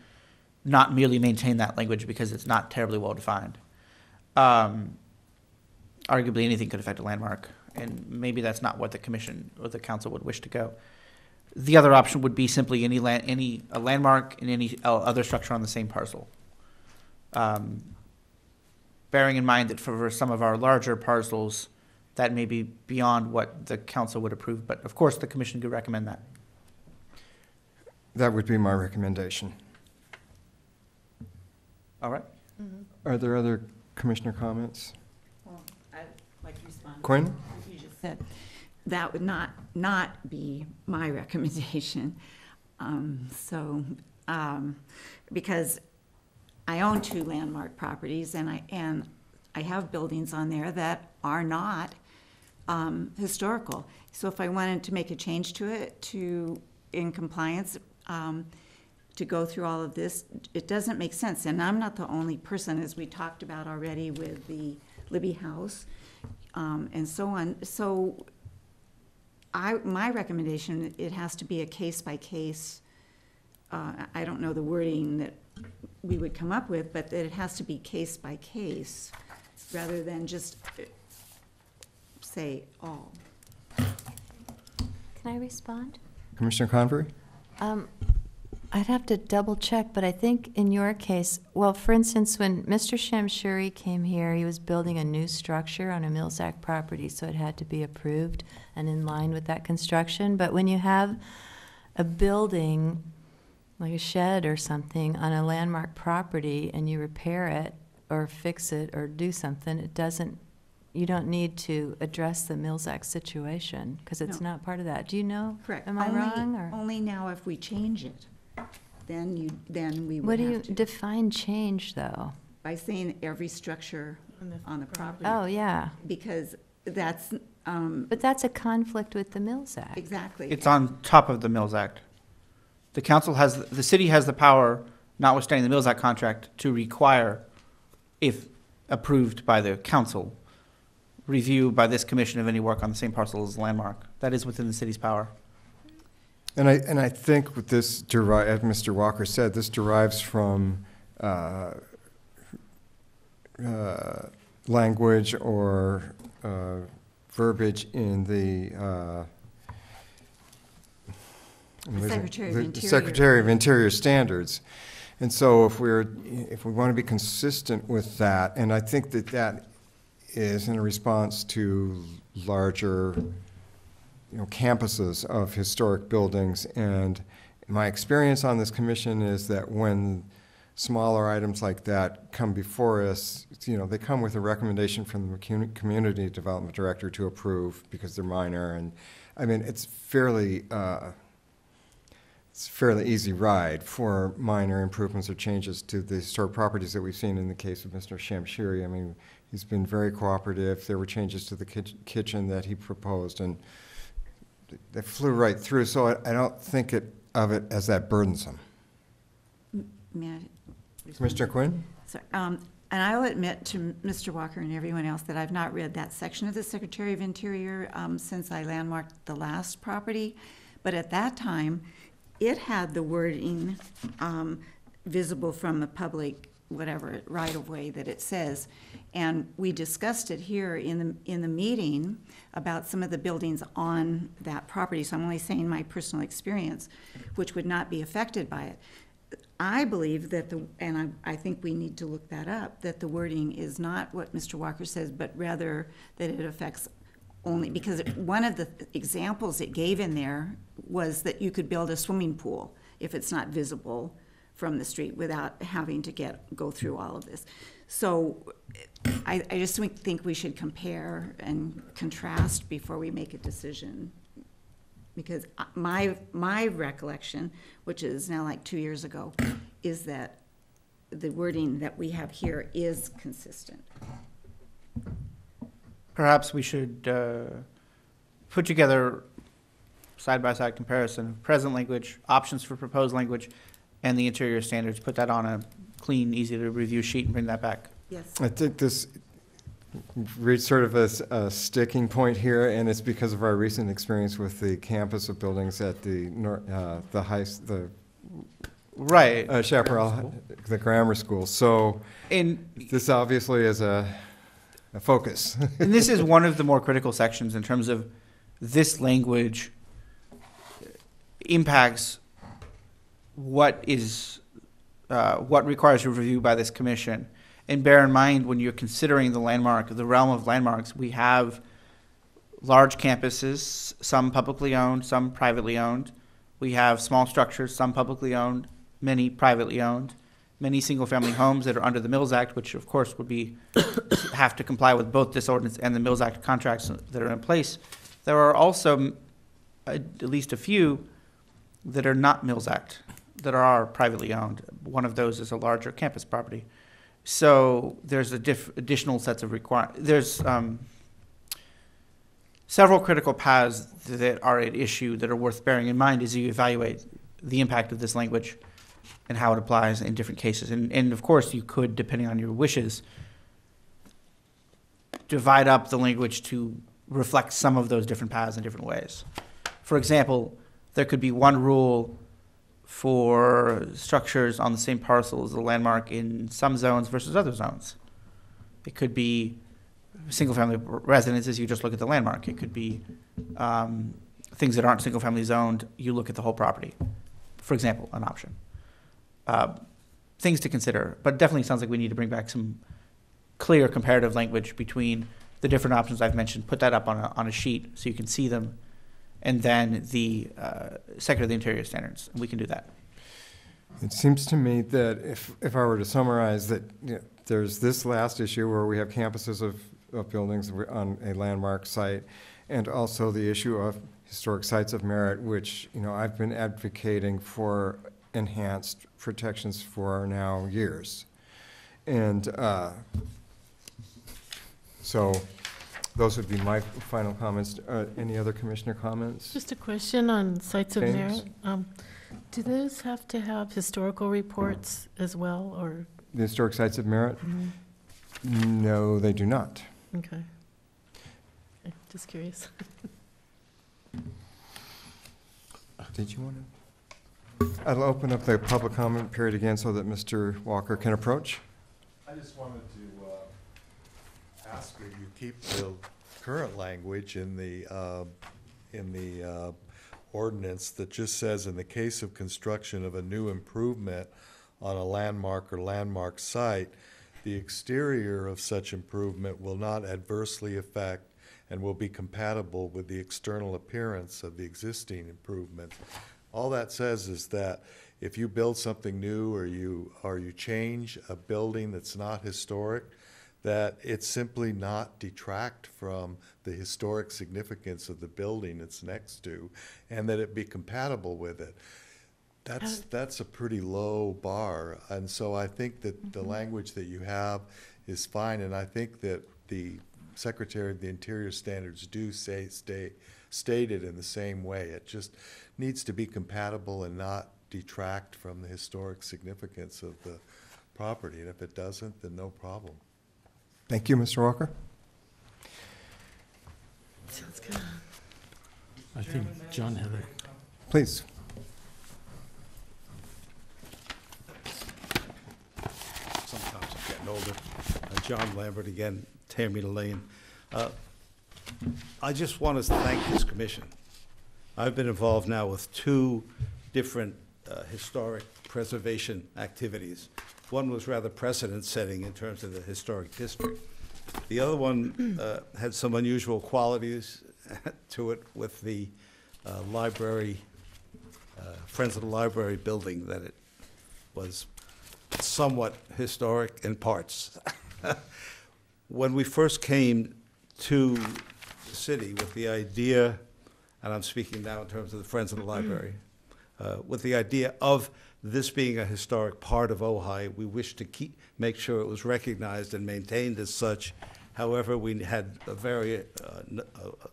Speaker 8: not merely maintain that language because it's not terribly well defined. Arguably, anything could affect a landmark, and maybe that's not what the commission or the council would wish to go. The other option would be simply a landmark and any other structure on the same parcel. Bearing in mind that for some of our larger parcels, that may be beyond what the council would approve, but of course the commission could recommend that.
Speaker 1: That would be my recommendation.
Speaker 8: All right.
Speaker 1: Are there other commissioner comments?
Speaker 7: Well, I'd like to respond.
Speaker 1: Quinn?
Speaker 7: You just said that would not be my recommendation. Because I own 2 landmark properties and I have buildings on there that are not historical. So if I wanted to make a change to it in compliance, to go through all of this, it doesn't make sense. And I'm not the only person, as we talked about already with the Libby House and so on. So my recommendation, it has to be a case by case. I don't know the wording that we would come up with, but that it has to be case by case rather than just say all.
Speaker 12: Can I respond?
Speaker 1: Commissioner Convery?
Speaker 12: I'd have to double check, but I think in your case, well, for instance, when Mr. Shamshuri came here, he was building a new structure on a Mills Act property, so it had to be approved and in line with that construction. But when you have a building, like a shed or something, on a landmark property and you repair it or fix it or do something, you don't need to address the Mills Act situation because it's not part of that. Do you know?
Speaker 7: Correct.
Speaker 12: Am I wrong? Or?
Speaker 7: Only now if we change it, then we would
Speaker 12: What do
Speaker 7: have
Speaker 12: you
Speaker 7: to.
Speaker 12: define change, though?
Speaker 7: By saying every structure on the property.
Speaker 12: Oh, yeah.
Speaker 7: Because that's,
Speaker 12: But that's a conflict with the Mills Act.
Speaker 7: exactly.
Speaker 8: It's on top of the Mills Act. The city has the power, notwithstanding the Mills Act contract, to require, if approved by the council, review by this commission of any work on the same parcel as the landmark. That is within the city's power.
Speaker 1: And I think with this, as Mr. Walker said, this derives from language or verbiage in the
Speaker 7: Secretary of Interior.
Speaker 1: Secretary of Interior standards. And so if we want to be consistent with that, and I think that is in response to larger campuses of historic buildings. And my experience on this commission is that when smaller items like that come before us, they come with a recommendation from the community development director to approve because they're minor. And I mean, it's fairly it's a fairly easy ride for minor improvements or changes to the historic properties that we've seen in the case of Mr. Shamshiri. I mean, he's been very cooperative. There were changes to the kitchen that he proposed, and they flew right through. So I don't think of it as that burdensome.
Speaker 7: May I respond?
Speaker 1: Commissioner Quinn?
Speaker 7: So, and I'll admit to Mr. Walker and everyone else that I've not read that section of the Secretary of Interior since I landmarked the last property. But at that time, it had the wording visible from the public, whatever, right-of-way that it says. And we discussed it here in the meeting about some of the buildings on that property. So I'm only saying my personal experience, which would not be affected by it. I believe that I think we need to look that up, that the wording is not what Mr. Walker says, but rather that it affects only, because one of the examples it gave in there was that you could build a swimming pool if it's not visible from the street without having to go through all of this. So I just think we should compare and contrast before we make a decision. Because my recollection, which is now like 2 years ago, is that the wording that we have here is consistent.
Speaker 8: Perhaps we should put together side-by-side comparison of present language, options for proposed language, and the interior standards. Put that on a clean, easy-to-review sheet and bring that back.
Speaker 7: Yes.
Speaker 1: I think this reached sort of a sticking point here, and it's because of our recent experience with the campus of buildings at the
Speaker 8: Right.
Speaker 1: Chaparral, the grammar school. So this obviously is a focus.
Speaker 8: And this is one of the more critical sections in terms of this language impacts what requires a review by this commission. And bear in mind, when you're considering the realm of landmarks, we have large campuses, some publicly owned, some privately owned. We have small structures, some publicly owned, many privately owned, many single-family homes that are under the Mills Act, which of course would have to comply with both this ordinance and the Mills Act contracts that are in place. There are also at least a few that are not Mills Act, that are privately owned. One of those is a larger campus property. So there's additional sets of requirements. There's several critical paths that are at issue that are worth bearing in mind as you evaluate the impact of this language and how it applies in different cases. And of course, you could, depending on your wishes, divide up the language to reflect some of those different paths in different ways. For example, there could be one rule for structures on the same parcel as a landmark in some zones versus other zones. It could be single-family residences, you just look at the landmark. It could be things that aren't single-family zoned, you look at the whole property. For example, an option. Things to consider, but definitely sounds like we need to bring back some clear comparative language between the different options I've mentioned, put that up on a sheet so you can see them, and then the Secretary of the Interior standards. We can do that.
Speaker 1: It seems to me that if I were to summarize that, there's this last issue where we have campuses of buildings on a landmark site, and also the issue of historic sites of merit, which I've been advocating for enhanced protections for now years. And so those would be my final comments. Any other commissioner comments?
Speaker 10: Just a question on sites of
Speaker 1: James?
Speaker 10: merit. Do those have to have historical reports as well, or?
Speaker 1: The historic sites of merit? Mm-hmm. No, they do not.
Speaker 10: Okay. Just curious.
Speaker 1: Did you want to? I'll open up the public comment period again so that Mr. Walker can approach.
Speaker 14: I just wanted to ask that you keep the current language in the ordinance that just says, in the case of construction of a new improvement on a landmark or landmark site, the exterior of such improvement will not adversely affect and will be compatible with the external appearance of the existing improvement. All that says is that if you build something new or you change a building that's not historic, that it's simply not detract from the historic significance of the building it's next to, and that it be compatible with it. That's a pretty low bar, and so I think that the language that you have is fine, and I think that the Secretary of the Interior standards do stated in the same way. It just needs to be compatible and not detract from the historic significance of the property, and if it doesn't, then no problem.
Speaker 1: Thank you, Mr. Walker.
Speaker 10: Sounds good.
Speaker 3: I think John had a
Speaker 1: Please.
Speaker 11: Sometimes I'm getting older. John Lambert again, Tammany Lane. I just want to thank this commission. I've been involved now with two different historic preservation activities. One was rather precedent-setting in terms of the historic district. The other one had some unusual qualities to it with the library, Friends of the Library building, that it was somewhat historic in parts. When we first came to the city with the idea, and I'm speaking now in terms of the Friends of the Library, with the idea of this being a historic part of Ojai, we wished to make sure it was recognized and maintained as such. However, we had a very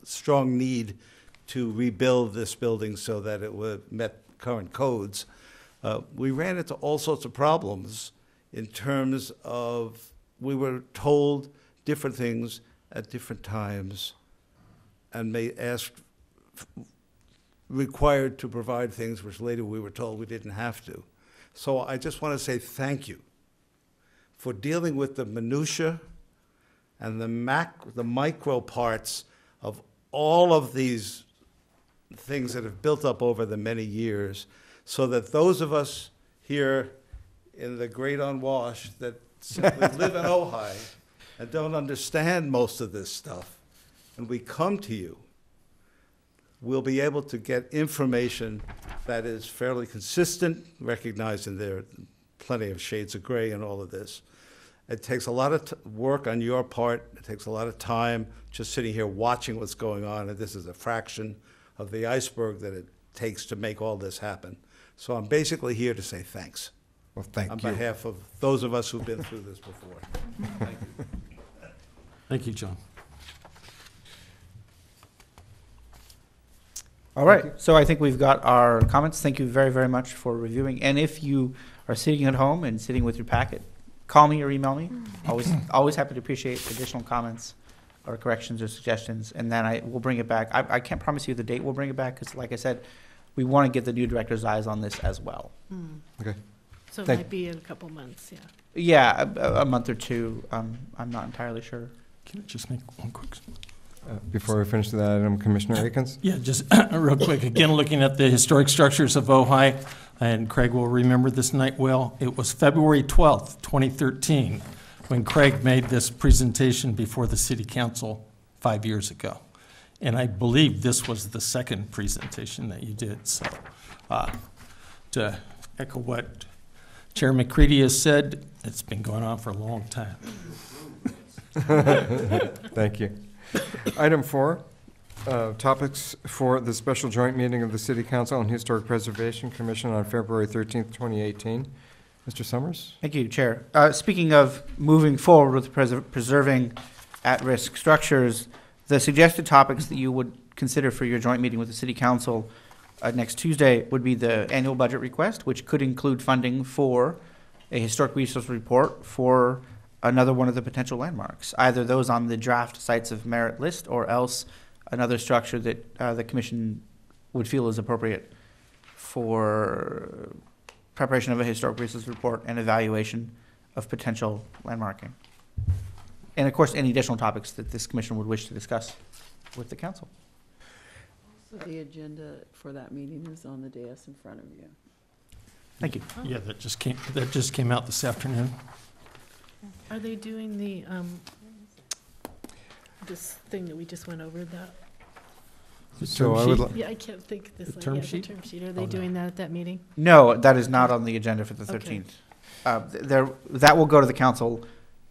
Speaker 11: strong need to rebuild this building so that it met current codes. We ran into all sorts of problems in terms of we were told different things at different times and required to provide things which later we were told we didn't have to. So I just want to say thank you for dealing with the minutia and the micro parts of all of these things that have built up over the many years, so that those of us here in the great unwashed that simply live in Ojai and don't understand most of this stuff, and we come to you, we'll be able to get information that is fairly consistent, recognizing there are plenty of shades of gray in all of this. It takes a lot of work on your part. It takes a lot of time just sitting here watching what's going on, and this is a fraction of the iceberg that it takes to make all this happen. So I'm basically here to say thanks.
Speaker 1: Well, thank you.
Speaker 11: On behalf of those of us who've been through this before. Thank you.
Speaker 3: Thank you, John.
Speaker 8: All right, so I think we've got our comments. Thank you very, very much for reviewing. And if you are sitting at home and sitting with your packet, call me or email me. Always happy to appreciate additional comments or corrections or suggestions. And then I will bring it back. I can't promise you the date we'll bring it back because, like I said, we want to get the new director's eyes on this as well.
Speaker 1: Okay.
Speaker 10: So it might be in a couple months, yeah.
Speaker 8: Yeah, a month or two. I'm not entirely sure.
Speaker 3: Can I just make one quick?
Speaker 1: Before we finish that item, Commissioner Akins?
Speaker 3: Yeah, just real quick. Again, looking at the historic structures of Ojai, and Craig will remember this night well. It was February 12th, 2013, when Craig made this presentation before the City Council 5 years ago. And I believe this was the second presentation that you did. So to echo what Chair McCready has said, it's been going on for a long time.
Speaker 1: Thank you. Item 4, topics for the special joint meeting of the City Council and Historic Preservation Commission on February 13th, 2018. Mr. Summers?
Speaker 8: Thank you, Chair. Speaking of moving forward with preserving at-risk structures, the suggested topics that you would consider for your joint meeting with the City Council next Tuesday would be the annual budget request, which could include funding for a historic resource report for another one of the potential landmarks, either those on the draft sites of merit list or else another structure that the commission would feel is appropriate for preparation of a historic resource report and evaluation of potential landmarking. And of course, any additional topics that this commission would wish to discuss with the council.
Speaker 13: Also, the agenda for that meeting is on the dais in front of you.
Speaker 8: Thank you.
Speaker 3: Yeah, that just came out this afternoon.
Speaker 10: Are they doing the, this thing that we just went over, that?
Speaker 1: So I would
Speaker 10: Yeah, I can't think this.
Speaker 3: The term sheet?
Speaker 10: The term sheet. Are they
Speaker 3: Oh, no.
Speaker 10: doing that at that meeting?
Speaker 8: No, that is not on the agenda for the
Speaker 10: Okay.
Speaker 8: 13th. That will go to the council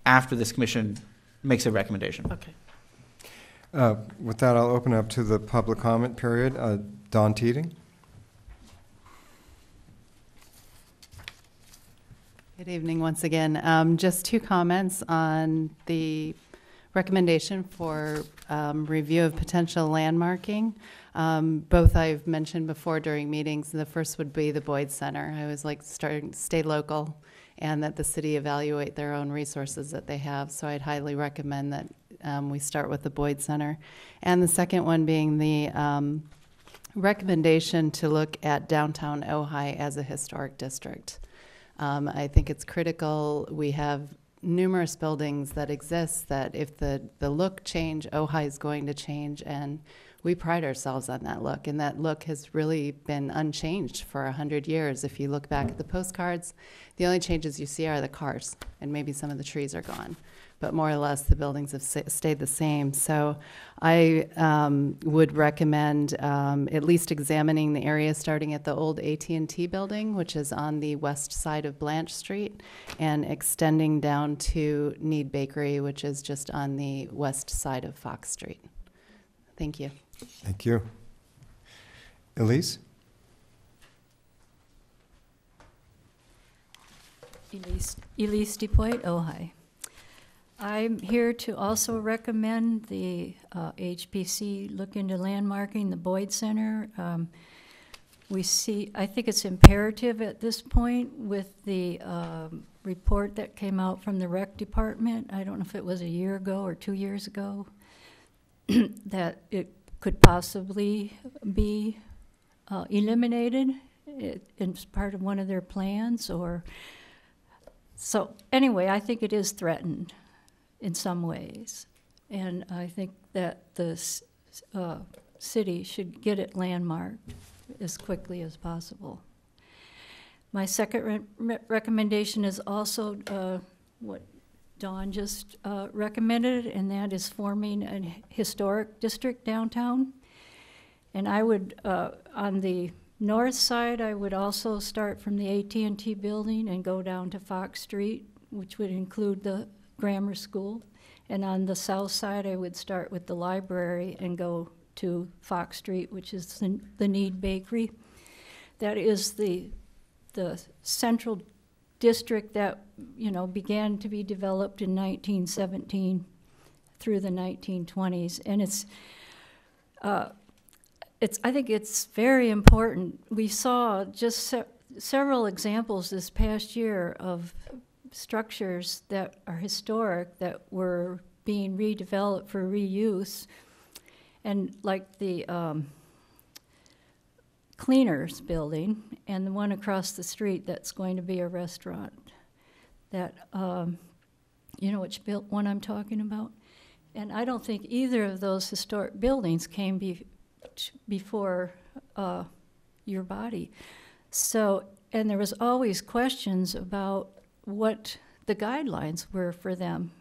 Speaker 8: after this commission makes a recommendation.
Speaker 10: Okay.
Speaker 1: With that, I'll open up to the public comment period. Don Teeting?
Speaker 2: Good evening once again. Just two comments on the recommendation for review of potential landmarking. Both I've mentioned before during meetings. The first would be the Boyd Center. I always like to stay local and that the city evaluate their own resources that they have. So I'd highly recommend that we start with the Boyd Center. And the second one being the recommendation to look at downtown Ojai as a historic district. I think it's critical. We have numerous buildings that exist that if the look change, Ojai is going to change, and we pride ourselves on that look, and that look has really been unchanged for 100 years. If you look back at the postcards, the only changes you see are the cars, and maybe some of the trees are gone, but more or less the buildings have stayed the same. So I would recommend at least examining the area starting at the old AT&T building, which is on the west side of Blanche Street, and extending down to Need Bakery, which is just on the west side of Fox Street. Thank you.
Speaker 1: Thank you. Elise?
Speaker 6: Elise DePoit, Ojai. I'm here to also recommend the HPC look into landmarking the Boyd Center. I think it's imperative at this point with the report that came out from the rec department. I don't know if it was a year ago or 2 years ago, that it could possibly be eliminated as part of one of their plans, or so. Anyway, I think it is threatened in some ways, and I think that the city should get it landmarked as quickly as possible. My second recommendation is also what Dawn just recommended, and that is forming a historic district downtown. And I would, on the north side, I would also start from the AT&T building and go down to Fox Street, which would include the grammar school. And on the south side, I would start with the library and go to Fox Street, which is the Need Bakery. That is the central district that, you know, began to be developed in 1917 through the 1920s, and I think it's very important. We saw just several examples this past year of structures that are historic that were being redeveloped for reuse, and like the Cleaners building and the one across the street that's going to be a restaurant. That, you know which one I'm talking about? And I don't think either of those historic buildings came before your body. So, and there was always questions about what the guidelines were for them.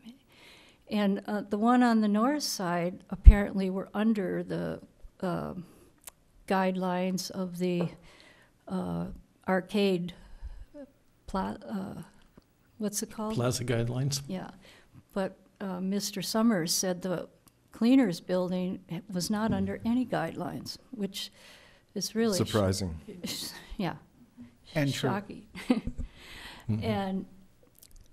Speaker 6: And the one on the north side apparently were under the guidelines of the arcade, what's it called?
Speaker 3: Plaza guidelines.
Speaker 6: Yeah, but Mr. Summers said the Cleaners building was not under any guidelines, which is really
Speaker 1: surprising.
Speaker 6: Yeah,
Speaker 8: and
Speaker 6: shocking.
Speaker 3: Mm-hmm.
Speaker 6: And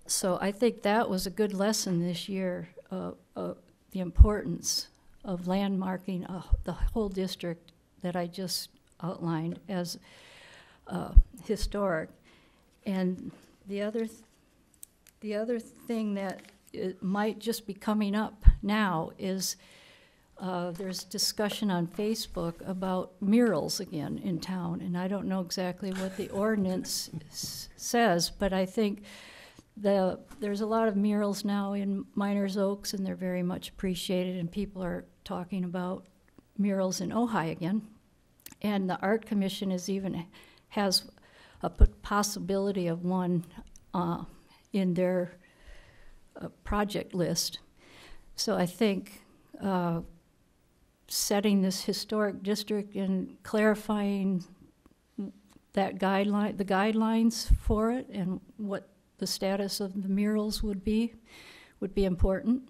Speaker 6: so I think that was a good lesson this year, the importance of landmarking the whole district that I just outlined as historic. And the other thing that it might just be coming up now is there's discussion on Facebook about murals again in town, and I don't know exactly what the ordinance says, but I think there's a lot of murals now in Miners Oaks, and they're very much appreciated, and people are talking about murals in Ojai again. And the Art Commission has a possibility of one in their project list. So I think setting this historic district and clarifying the guidelines for it and what the status of the murals would be important.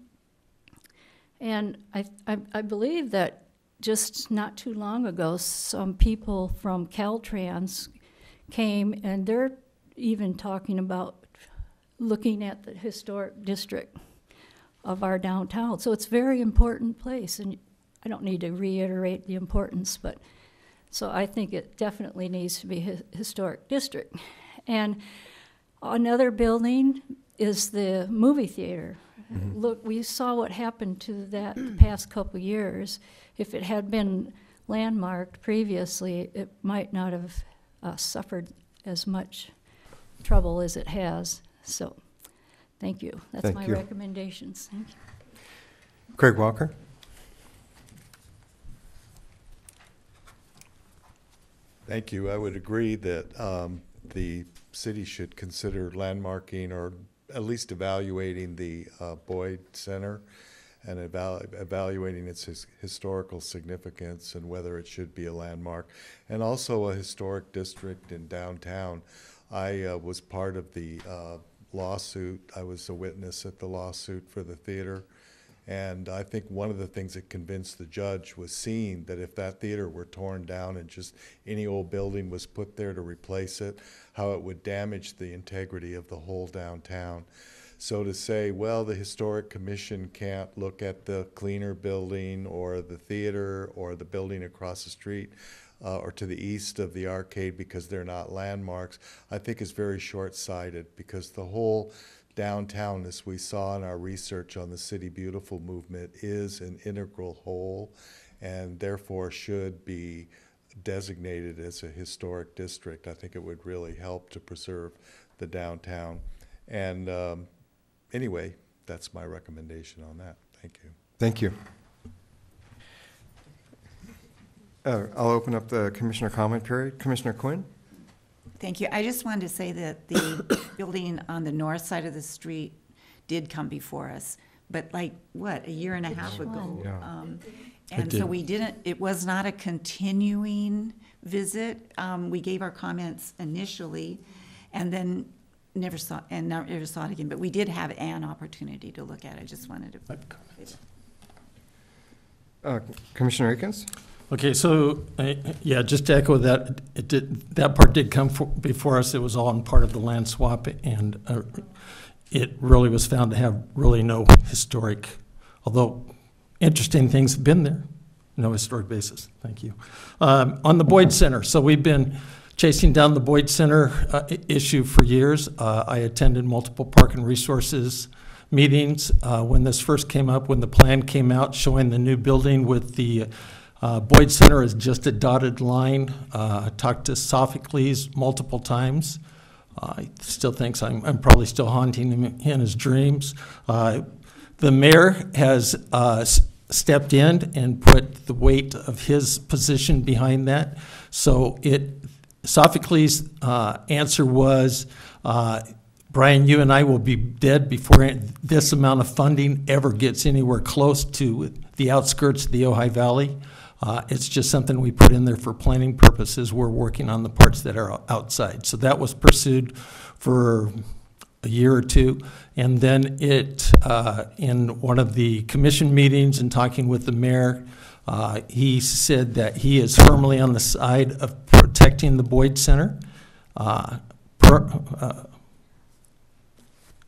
Speaker 6: And I believe that just not too long ago, some people from Caltrans came, and they're even talking about looking at the historic district of our downtown. So it's a very important place, and I don't need to reiterate the importance, but so I think it definitely needs to be a historic district. And another building is the movie theater. Look, we saw what happened to that the past couple years. If it had been landmarked previously, it might not have suffered as much trouble as it has. So, thank you. That's
Speaker 1: Thank
Speaker 6: my
Speaker 1: you.
Speaker 6: recommendations. Thank you.
Speaker 1: Craig Walker?
Speaker 14: Thank you. I would agree that the city should consider landmarking or at least evaluating the Boyd Center and evaluating its historical significance and whether it should be a landmark, and also a historic district in downtown. I was part of the lawsuit. I was a witness at the lawsuit for the theater. And I think one of the things that convinced the judge was seeing that if that theater were torn down and just any old building was put there to replace it, how it would damage the integrity of the whole downtown. So to say, well, the Historic Commission can't look at the cleaner building or the theater or the building across the street or to the east of the arcade because they're not landmarks, I think is very short-sighted, because the whole downtown, as we saw in our research on the City Beautiful movement, is an integral whole and therefore should be designated as a historic district. I think it would really help to preserve the downtown. And anyway, that's my recommendation on that. Thank you.
Speaker 1: Thank you. I'll open up the commissioner comment period. Commissioner Quinn?
Speaker 7: Thank you. I just wanted to say that the building on the north side of the street did come before us, but like, what, a year and a half ago?
Speaker 1: Yeah.
Speaker 7: And so we didn't, it was not a continuing visit. We gave our comments initially and then never saw it again, but we did have an opportunity to look at it. I just wanted to.
Speaker 1: Commissioner Akins?
Speaker 3: Okay, so, yeah, just to echo that, that part did come before us. It was all in part of the land swap, and it really was found to have really no historic, although interesting things have been there, no historic basis. Thank you. On the Boyd Center, so we've been chasing down the Boyd Center issue for years. I attended multiple Park and Resources meetings when this first came up, when the plan came out showing the new building with the Boyd Center is just a dotted line. I talked to Sophocles multiple times. He still thinks I'm probably still haunting him in his dreams. The mayor has stepped in and put the weight of his position behind that. So Sophocles' answer was, Brian, you and I will be dead before this amount of funding ever gets anywhere close to the outskirts of the Ojai Valley. It's just something we put in there for planning purposes. We're working on the parts that are outside. So that was pursued for a year or two. And then in one of the commission meetings and talking with the mayor, he said that he is firmly on the side of protecting the Boyd Center.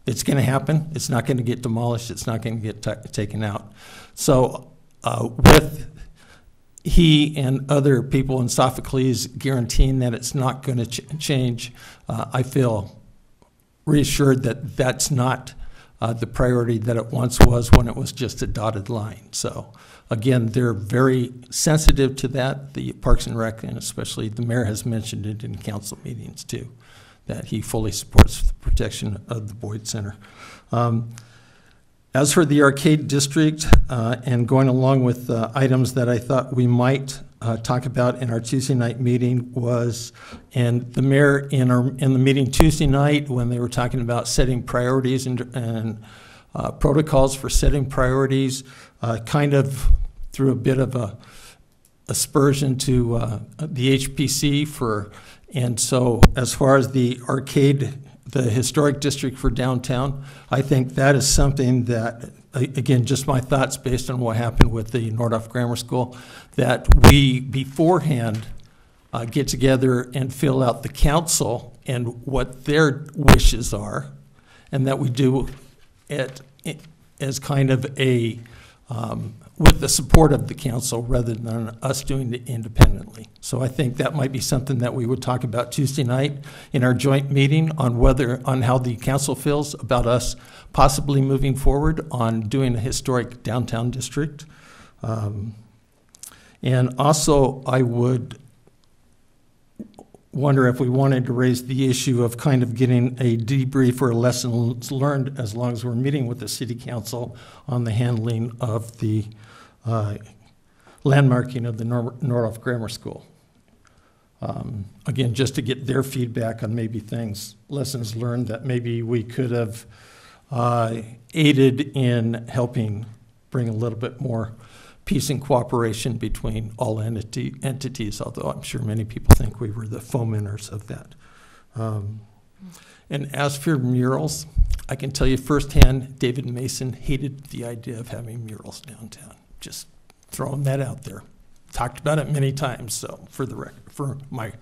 Speaker 3: It's going to happen. It's not going to get demolished. It's not going to get taken out. So with he and other people in Sophocles guaranteeing that it's not going to change, I feel reassured that that's not the priority that it once was when it was just a dotted line. So again, they're very sensitive to that. The Parks and Rec, and especially the mayor, has mentioned it in council meetings too, that he fully supports the protection of the Boyd Center. As for the arcade district, and going along with items that I thought we might talk about in our Tuesday night meeting was, and the mayor in the meeting Tuesday night when they were talking about setting priorities and protocols for setting priorities, kind of threw a bit of a aspersion to the HPC and so as far as the arcade, the historic district for downtown, I think that is something that, again, just my thoughts based on what happened with the Nordhoff Grammar School, that we beforehand get together and fill out the council and what their wishes are, and that we do it as kind of a, with the support of the council rather than us doing it independently. So I think that might be something that we would talk about Tuesday night in our joint meeting on how the council feels about us possibly moving forward on doing a historic downtown district. And also, I would wonder if we wanted to raise the issue of kind of getting a debrief or lessons learned as long as we're meeting with the city council on the handling of the landmarking of the Nordhoff Grammar School. Again, just to get their feedback on maybe things, lessons learned that maybe we could have aided in helping bring a little bit more peace and cooperation between all entities, although I'm sure many people think we were the fomenters of that. And as for murals, I can tell you firsthand, David Mason hated the idea of having murals downtown. Just throwing that out there. Talked about it many times, so for the record, for my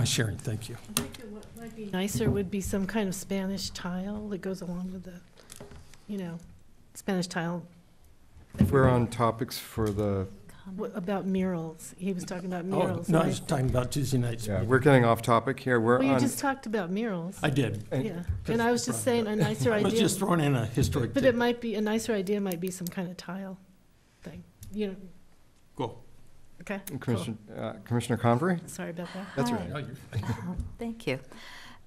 Speaker 3: sharing, thank you.
Speaker 10: I think what might be nicer would be some kind of Spanish tile that goes along with the, Spanish tile.
Speaker 1: If we're on topics for the,
Speaker 10: About murals. He was talking about murals.
Speaker 3: No, I was talking about Tuesday nights.
Speaker 1: yeah, we're getting off topic here. We're
Speaker 10: Well, you
Speaker 1: on,
Speaker 10: just talked about murals.
Speaker 3: I did.
Speaker 10: Yeah, and I was just saying a nicer
Speaker 3: I was
Speaker 10: idea.
Speaker 3: just throwing in a historic.
Speaker 10: But it might be, a nicer idea might be some kind of tile thing,
Speaker 3: Cool.
Speaker 10: okay?
Speaker 1: Commissioner Convery?
Speaker 10: Sorry about that.
Speaker 1: That's
Speaker 12: Hi.
Speaker 1: right.
Speaker 3: No, you're fine.
Speaker 12: Thank you.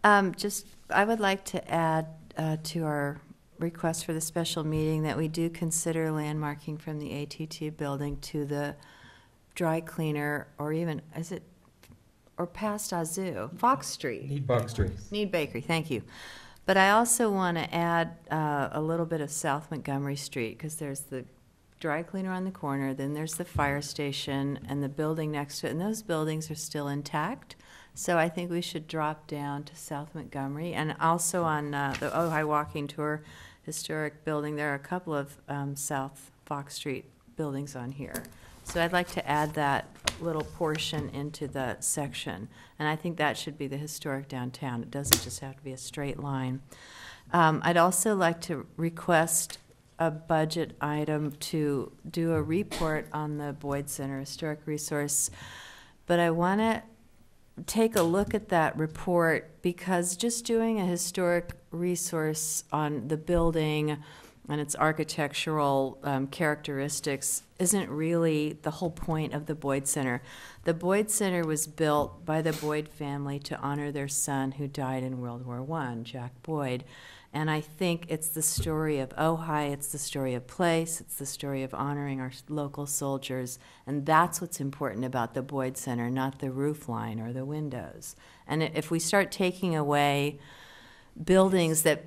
Speaker 12: I would like to add to our request for the special meeting that we do consider landmarking from the ATT building to the dry cleaner, or even, or past Azu, Fox Street. Need Bakery, thank you. But I also want to add a little bit of South Montgomery Street, because there's the dry cleaner on the corner, then there's the fire station and the building next to it, and those buildings are still intact. So I think we should drop down to South Montgomery. And also on the Ojai walking tour historic building, there are a couple of South Fox Street buildings on here. So I'd like to add that little portion into the section. And I think that should be the historic downtown. It doesn't just have to be a straight line. I'd also like to request a budget item to do a report on the Boyd Center Historic Resource. But I want to take a look at that report, because just doing a historic resource on the building and its architectural characteristics isn't really the whole point of the Boyd Center. The Boyd Center was built by the Boyd family to honor their son who died in World War I, Jack Boyd. And I think it's the story of Ojai, it's the story of place, it's the story of honoring our local soldiers, and that's what's important about the Boyd Center, not the roof line or the windows. And if we start taking away buildings that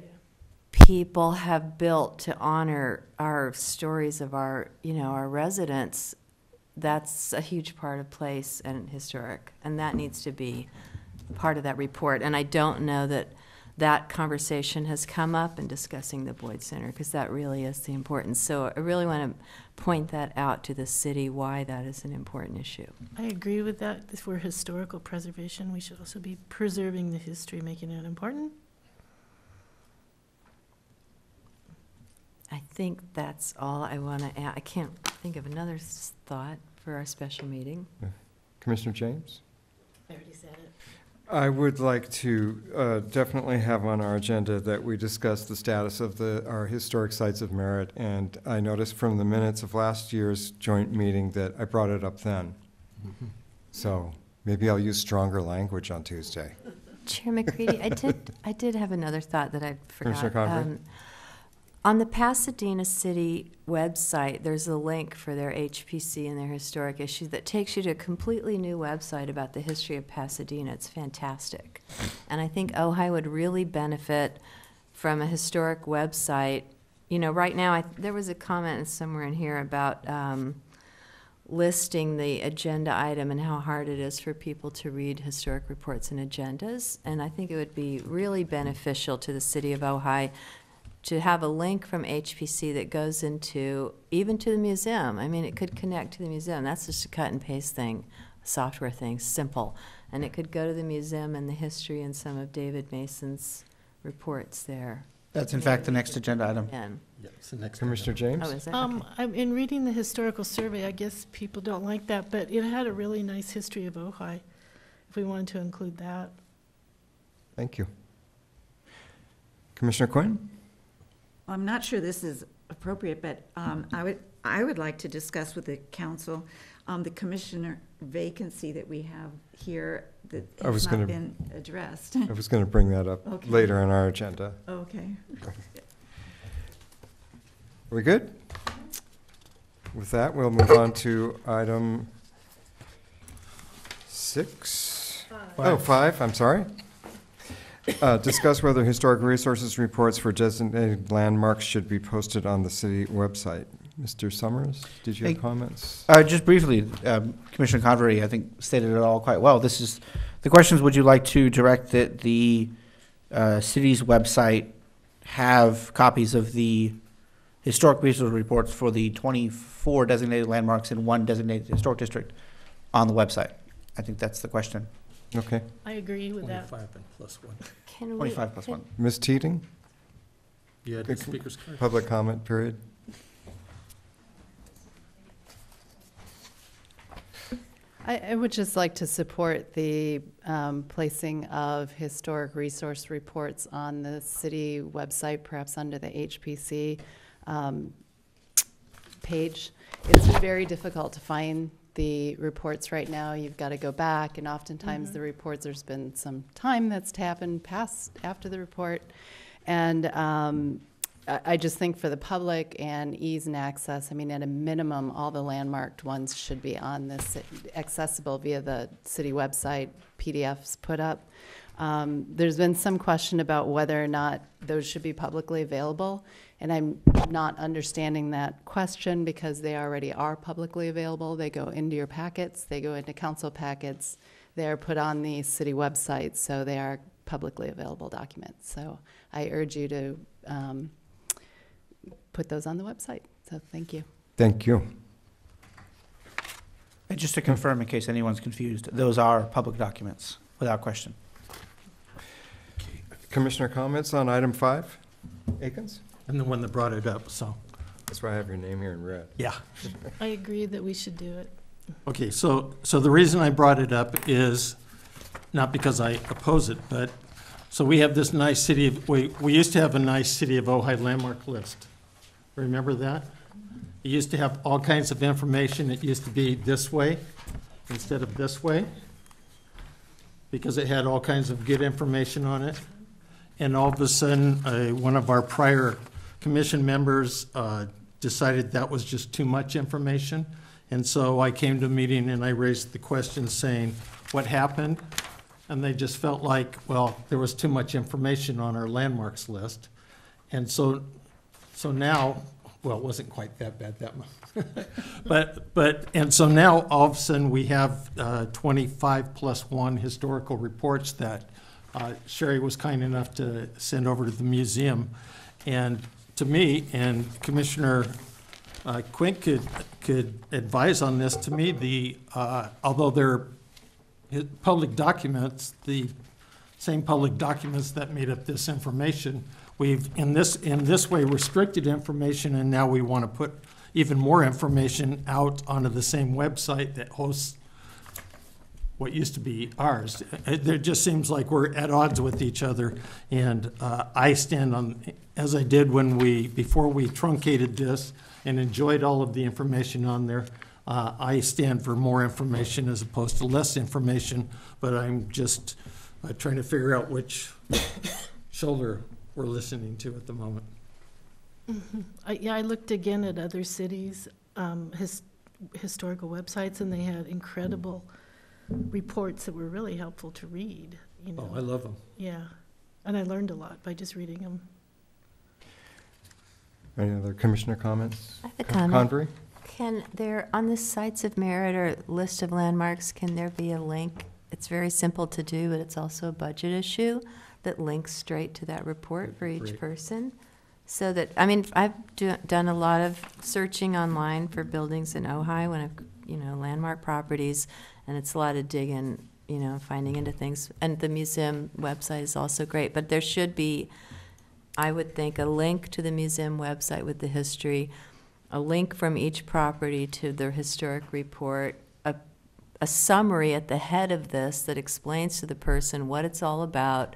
Speaker 12: people have built to honor our stories of our residents, that's a huge part of place and historic, and that needs to be part of that report. And I don't know that conversation has come up in discussing the Boyd Center, because that really is the importance. So I really want to point that out to the city, why that is an important issue.
Speaker 10: I agree with that. If we're historical preservation, we should also be preserving the history, making it important.
Speaker 12: I think that's all I want to add. I can't think of another thought for our special meeting.
Speaker 1: Commissioner James?
Speaker 10: I already said it.
Speaker 1: I would like to definitely have on our agenda that we discuss the status of our historic sites of merit, and I noticed from the minutes of last year's joint meeting that I brought it up then.
Speaker 3: Mm-hmm.
Speaker 1: So maybe I'll use stronger language on Tuesday.
Speaker 12: Chair McCready, I did have another thought that I forgot.
Speaker 1: Commissioner Convery?
Speaker 12: On the Pasadena City website, there's a link for their HPC and their historic issue that takes you to a completely new website about the history of Pasadena. It's fantastic. And I think Ojai would really benefit from a historic website. Right now, there was a comment somewhere in here about listing the agenda item and how hard it is for people to read historic reports and agendas. And I think it would be really beneficial to the city of Ojai to have a link from HPC that goes even to the museum. I mean, it could connect to the museum. That's just a cut and paste thing, a software thing, simple. And it could go to the museum and the history and some of David Mason's reports there.
Speaker 8: That's in fact the next agenda item.
Speaker 12: Again.
Speaker 3: Yeah, it's the next.
Speaker 1: Commissioner James?
Speaker 12: Oh, is it? Okay.
Speaker 10: In reading the historical survey, I guess people don't like that, but it had a really nice history of Ojai, if we wanted to include that.
Speaker 1: Thank you. Commissioner Quinn?
Speaker 7: I'm not sure this is appropriate, but I would like to discuss with the council the commissioner vacancy that we have here that
Speaker 1: I was
Speaker 7: has
Speaker 1: gonna-
Speaker 7: not been addressed.
Speaker 1: I was going to bring that up
Speaker 7: Okay.
Speaker 1: later on our agenda.
Speaker 7: Okay.
Speaker 1: We good? With that, we'll move on to item 6. Oh, 5, I'm sorry. Discuss whether historic resources reports for designated landmarks should be posted on the city website. Mr. Summers, did you have
Speaker 8: Hey,
Speaker 1: comments?
Speaker 8: Just briefly, Commissioner Convery, I think, stated it all quite well. This is, the questions, would you like to direct that the city's website have copies of the historic resource reports for the 24 designated landmarks in one designated historic district on the website? I think that's the question.
Speaker 1: Okay.
Speaker 10: I agree with that.
Speaker 3: 25 and plus 1.
Speaker 12: Can we?
Speaker 8: 25 plus
Speaker 12: can-
Speaker 8: 1.
Speaker 1: Ms. Teeting,
Speaker 3: You had the speaker's card?
Speaker 1: public comment period.
Speaker 2: I would just like to support the placing of historic resource reports on the city website, perhaps under the HPC page. It's very difficult to find the reports right now. You've got to go back, and oftentimes the reports, there's been some time that's happened past after the report. And I just think for the public and ease and access, I mean, at a minimum, all the landmarked ones should be on this, accessible via the city website, PDFs put up. There's been some question about whether or not those should be publicly available, and I'm not understanding that question because they already are publicly available. They go into your packets, they go into council packets, they're put on the city website, so they are publicly available documents. So I urge you to put those on the website. So thank you.
Speaker 1: Thank you.
Speaker 8: And just to confirm, in case anyone's confused, those are public documents, without question.
Speaker 1: Commissioner comments on item 5? Akins?
Speaker 3: I'm the one that brought it up, so,
Speaker 1: That's why I have your name here in red.
Speaker 3: yeah.
Speaker 10: I agree that we should do it.
Speaker 3: Okay, so the reason I brought it up is not because I oppose it, but, so we have this nice city, we used to have a nice City of Ojai landmark list. Remember that? It used to have all kinds of information. It used to be this way instead of this way, because it had all kinds of good information on it. And all of a sudden, one of our prior commission members decided that was just too much information. And so I came to a meeting and I raised the question saying, what happened? And they just felt like, well, there was too much information on our landmarks list. And so now, well, it wasn't quite that bad that much. And so now all of a sudden we have 25 plus 1 historical reports that Sherry was kind enough to send over to the museum. And to me, and Commissioner Quinn could advise on this, to me, although they're public documents, the same public documents that made up this information, we've in this way restricted information, and now we want to put even more information out onto the same website that hosts what used to be ours. It just seems like we're at odds with each other, and I stand on, as I did before we truncated this and enjoyed all of the information on there, I stand for more information as opposed to less information, but I'm just trying to figure out which shoulder we're listening to at the moment.
Speaker 10: I looked again at other cities' historical websites, and they had incredible reports that were really helpful to read, you know.
Speaker 3: Oh, I love them.
Speaker 10: Yeah, and I learned a lot by just reading them.
Speaker 1: Any other commissioner comments?
Speaker 12: I have a comment.
Speaker 1: Convery?
Speaker 12: Can there, on the sites of merit or list of landmarks, can there be a link? It's very simple to do, but it's also a budget issue that links straight to that report for each
Speaker 3: Great.
Speaker 12: person. So that, I mean, I've done a lot of searching online for buildings in Ojai when I've, landmark properties, and it's a lot of digging, finding into things. And the museum website is also great, but there should be I would think a link to the museum website with the history, a link from each property to their historic report, a summary at the head of this that explains to the person what it's all about,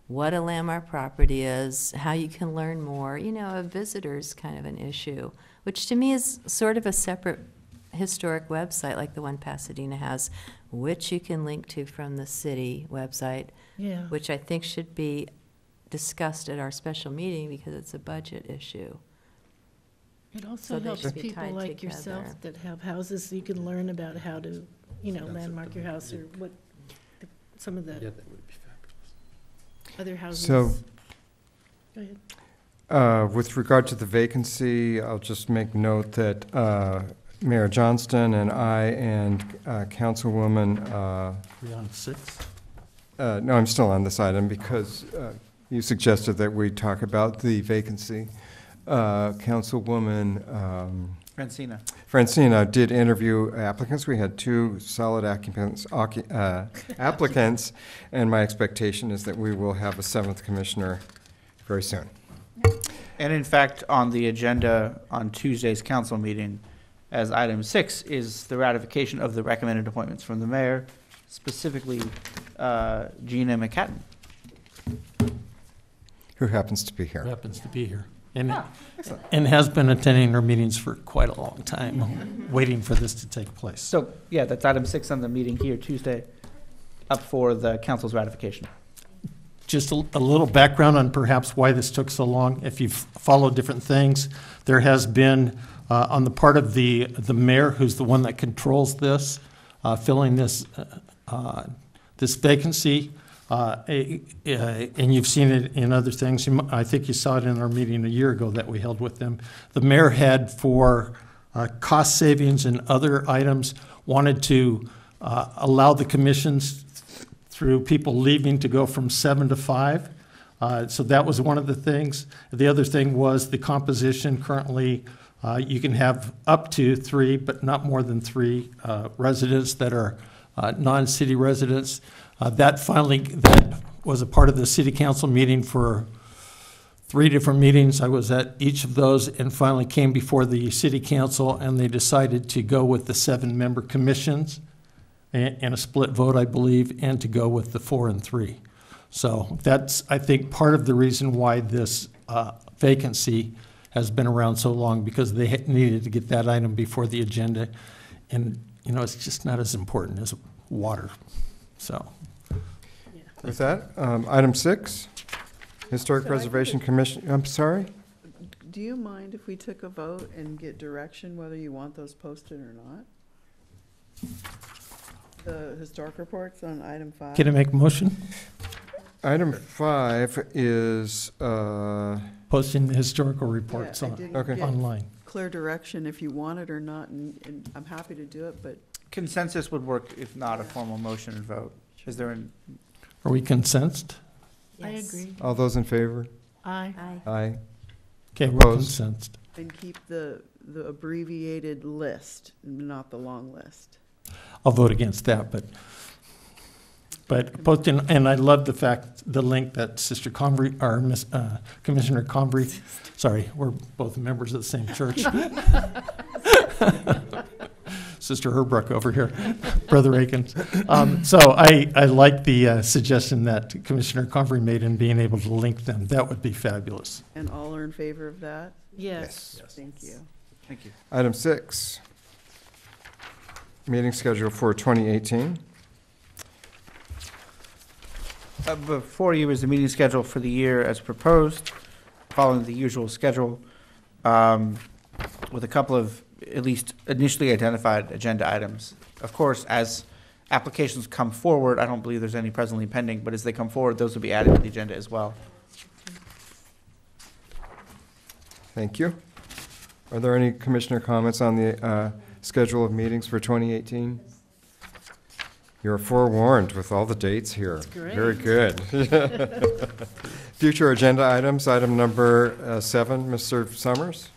Speaker 12: what a landmark property is, how you can learn more. You know, a visitor's kind of an issue, which to me is sort of a separate historic website like the one Pasadena has, which you can link to from the city website,
Speaker 10: Yeah.
Speaker 12: which I think should be discussed at our special meeting because it's a budget issue.
Speaker 10: It
Speaker 12: So
Speaker 10: also
Speaker 12: they
Speaker 10: helps
Speaker 12: should be
Speaker 10: people
Speaker 12: tied
Speaker 10: like yourself
Speaker 12: together.
Speaker 10: that have houses, so you can learn about how to, you know, landmark your house or what, some of the other houses.
Speaker 1: So,
Speaker 10: Go ahead.
Speaker 1: with regard to the vacancy, I'll just make note that Mayor Johnston and I and Councilwoman,
Speaker 3: We on 6?
Speaker 1: no, I'm still on this item because you suggested that we talk about the vacancy. Councilwoman Francina did interview applicants. We had 2 solid applicants, and my expectation is that we will have a 7th commissioner very soon.
Speaker 8: And in fact, on the agenda on Tuesday's council meeting, as item 6 is the ratification of the recommended appointments from the mayor, specifically Gina McCatton.
Speaker 1: Who happens to be here.
Speaker 3: Happens to be here. And has been attending our meetings for quite a long time, waiting for this to take place.
Speaker 8: So, yeah, that's item 6 on the meeting here Tuesday, up for the council's ratification.
Speaker 3: Just a little background on perhaps why this took so long. If you've followed different things, there has been, on the part of the mayor, who's the one that controls this, filling this vacancy, and you've seen it in other things. I think you saw it in our meeting a year ago that we held with them. The mayor had, for cost savings and other items, wanted to allow the commissions through people leaving to go from 7 to 5. So that was one of the things. The other thing was the composition. Currently, you can have up to 3, but not more than 3 residents that are non-city residents. That was a part of the city council meeting for 3 different meetings. I was at each of those and finally came before the city council, and they decided to go with the 7-member commissions and a split vote, I believe, and to go with the 4 and 3. So that's, I think, part of the reason why this vacancy has been around so long, because they needed to get that item before the agenda. And, you know, it's just not as important as water, so.
Speaker 1: With that, item 6, Historic
Speaker 13: So I
Speaker 1: Preservation
Speaker 13: think
Speaker 1: Commission, I'm sorry?
Speaker 13: Do you mind if we took a vote and get direction whether you want those posted or not? The historic reports on item 5?
Speaker 3: Can I make a motion?
Speaker 1: Item 5 is,
Speaker 3: Posting the historical reports
Speaker 13: Yeah, I didn't
Speaker 1: Okay.
Speaker 13: get
Speaker 3: online.
Speaker 13: clear direction if you want it or not, and I'm happy to do it, but
Speaker 8: Consensus would work if not a formal motion and vote. Is there an,
Speaker 3: Are we consensed?
Speaker 10: I
Speaker 12: Yes.
Speaker 10: agree.
Speaker 1: all those in favor?
Speaker 10: Aye.
Speaker 12: Aye.
Speaker 1: Aye.
Speaker 3: Okay, we're
Speaker 1: Opposed?
Speaker 3: consensed.
Speaker 13: and keep the abbreviated list, not the long list.
Speaker 3: I'll vote against that, but posting, and I love the fact, the link that Sister Convery, or Commissioner Convery, sorry, we're both members of the same church. Sister Herbruck over here, Brother Akins. So I like the suggestion that Commissioner Convery made in being able to link them. That would be fabulous.
Speaker 13: And all are in favor of that?
Speaker 10: Yes.
Speaker 13: Thank you.
Speaker 8: thank you.
Speaker 1: Item 6, meeting schedule for 2018.
Speaker 8: Before you is the meeting schedule for the year as proposed, following the usual schedule, with a couple of at least initially identified agenda items. Of course, as applications come forward, I don't believe there's any presently pending, but as they come forward, those will be added to the agenda as well.
Speaker 1: Thank you. Are there any commissioner comments on the schedule of meetings for 2018? You're forewarned with all the dates here.
Speaker 10: That's great.
Speaker 1: Very good. Future agenda items, item number 7, Mr. Summers.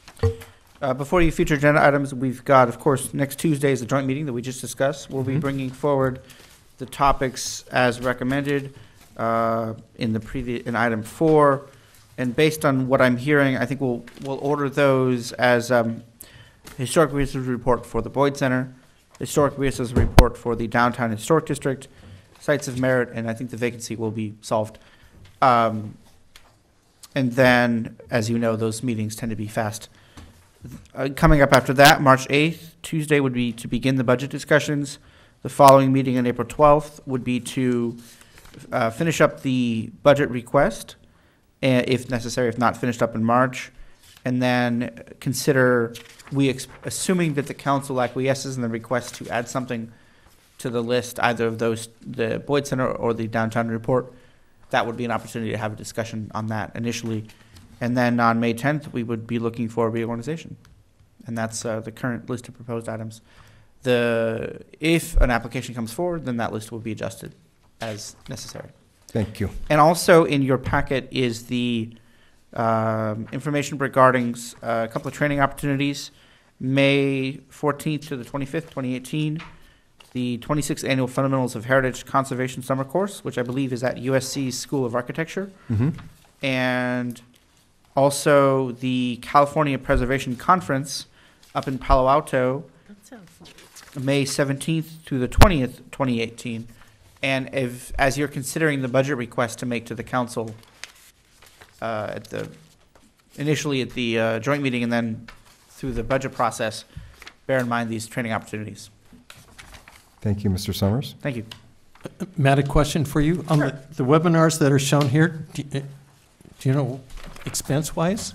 Speaker 8: Before you, future agenda items, we've got, of course, next Tuesday is the joint meeting that we just discussed. We'll be bringing forward the topics as recommended in item 4. And based on what I'm hearing, I think we'll order those as historic resources report for the Boyd Center, historic resources report for the Downtown Historic District, sites of merit, and I think the vacancy will be solved. And then, as you know, those meetings tend to be fast. Coming up after that, March 8th, Tuesday, would be to begin the budget discussions. The following meeting on April 12th would be to finish up the budget request, if necessary, if not finished up in March, and then consider, assuming that the council acquiesces in the request to add something to the list, either of those, the Boyd Center or the downtown report, that would be an opportunity to have a discussion on that initially. And then on May 10th, we would be looking for reorganization. And that's the current list of proposed items. If an application comes forward, then that list will be adjusted as necessary.
Speaker 1: Thank you.
Speaker 8: And also in your packet is the information regarding a couple of training opportunities. May 14th to the 25th, 2018, the 26th Annual Fundamentals of Heritage Conservation Summer Course, which I believe is at USC's School of Architecture.
Speaker 1: Mm-hmm.
Speaker 8: And also the California Preservation Conference up in Palo Alto,
Speaker 10: That sounds fun.
Speaker 8: May 17th through the 20th, 2018. And as you're considering the budget request to make to the council initially at the joint meeting and then through the budget process, bear in mind these training opportunities.
Speaker 1: Thank you, Mr. Summers.
Speaker 8: Thank you.
Speaker 3: Matt, a question for you. On the webinars that are shown here, do you know expense-wise?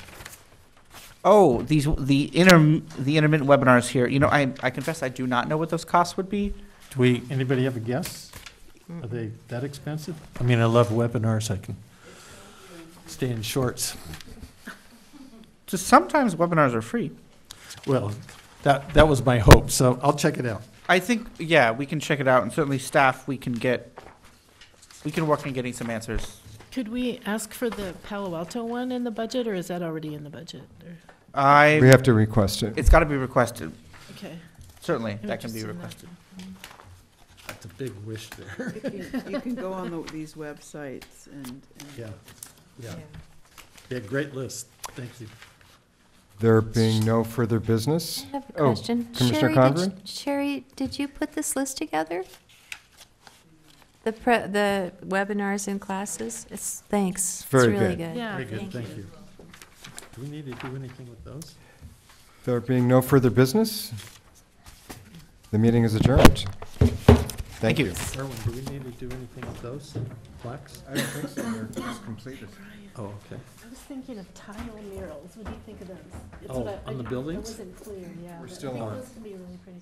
Speaker 8: Oh, the intermittent webinars here. You know, I confess I do not know what those costs would be.
Speaker 3: Anybody have a guess? Are they that expensive? I mean, I love webinars. I can stay in shorts.
Speaker 8: Just sometimes webinars are free.
Speaker 3: Well, that was my hope, so I'll check it out.
Speaker 8: I think, yeah, we can check it out, and certainly staff, we can work on getting some answers.
Speaker 10: Could we ask for the Palo Alto one in the budget, or is that already in the budget? Or-
Speaker 1: We have to request it.
Speaker 8: It's got to be requested.
Speaker 10: Okay.
Speaker 8: Certainly,
Speaker 10: I'm
Speaker 8: that can be
Speaker 10: interested in that.
Speaker 8: requested.
Speaker 3: That's a big wish there.
Speaker 13: You can go on these websites and.
Speaker 3: Yeah, great list. Thank you.
Speaker 1: There being no further business.
Speaker 12: I have a
Speaker 1: Oh,
Speaker 12: question.
Speaker 1: Commissioner Convery?
Speaker 12: Sherry, did you put this list together? The webinars and classes? Thanks.
Speaker 1: Very
Speaker 12: It's really
Speaker 1: good.
Speaker 12: good.
Speaker 10: Yeah,
Speaker 3: Very good, thank you. Do we need to do anything with those?
Speaker 1: There being no further business, the meeting is adjourned. Thank you.
Speaker 3: Erwin, do we need to do anything with those plaques?
Speaker 1: I don't think so. They're just completed.
Speaker 3: Oh, okay.
Speaker 10: I was thinking of tile murals. What do you think of those? It's
Speaker 3: Oh,
Speaker 10: what
Speaker 3: on the
Speaker 10: It
Speaker 3: buildings?
Speaker 10: wasn't clear, yeah.
Speaker 1: We're
Speaker 10: but
Speaker 1: still
Speaker 10: I think
Speaker 1: on.
Speaker 10: those can be really pretty.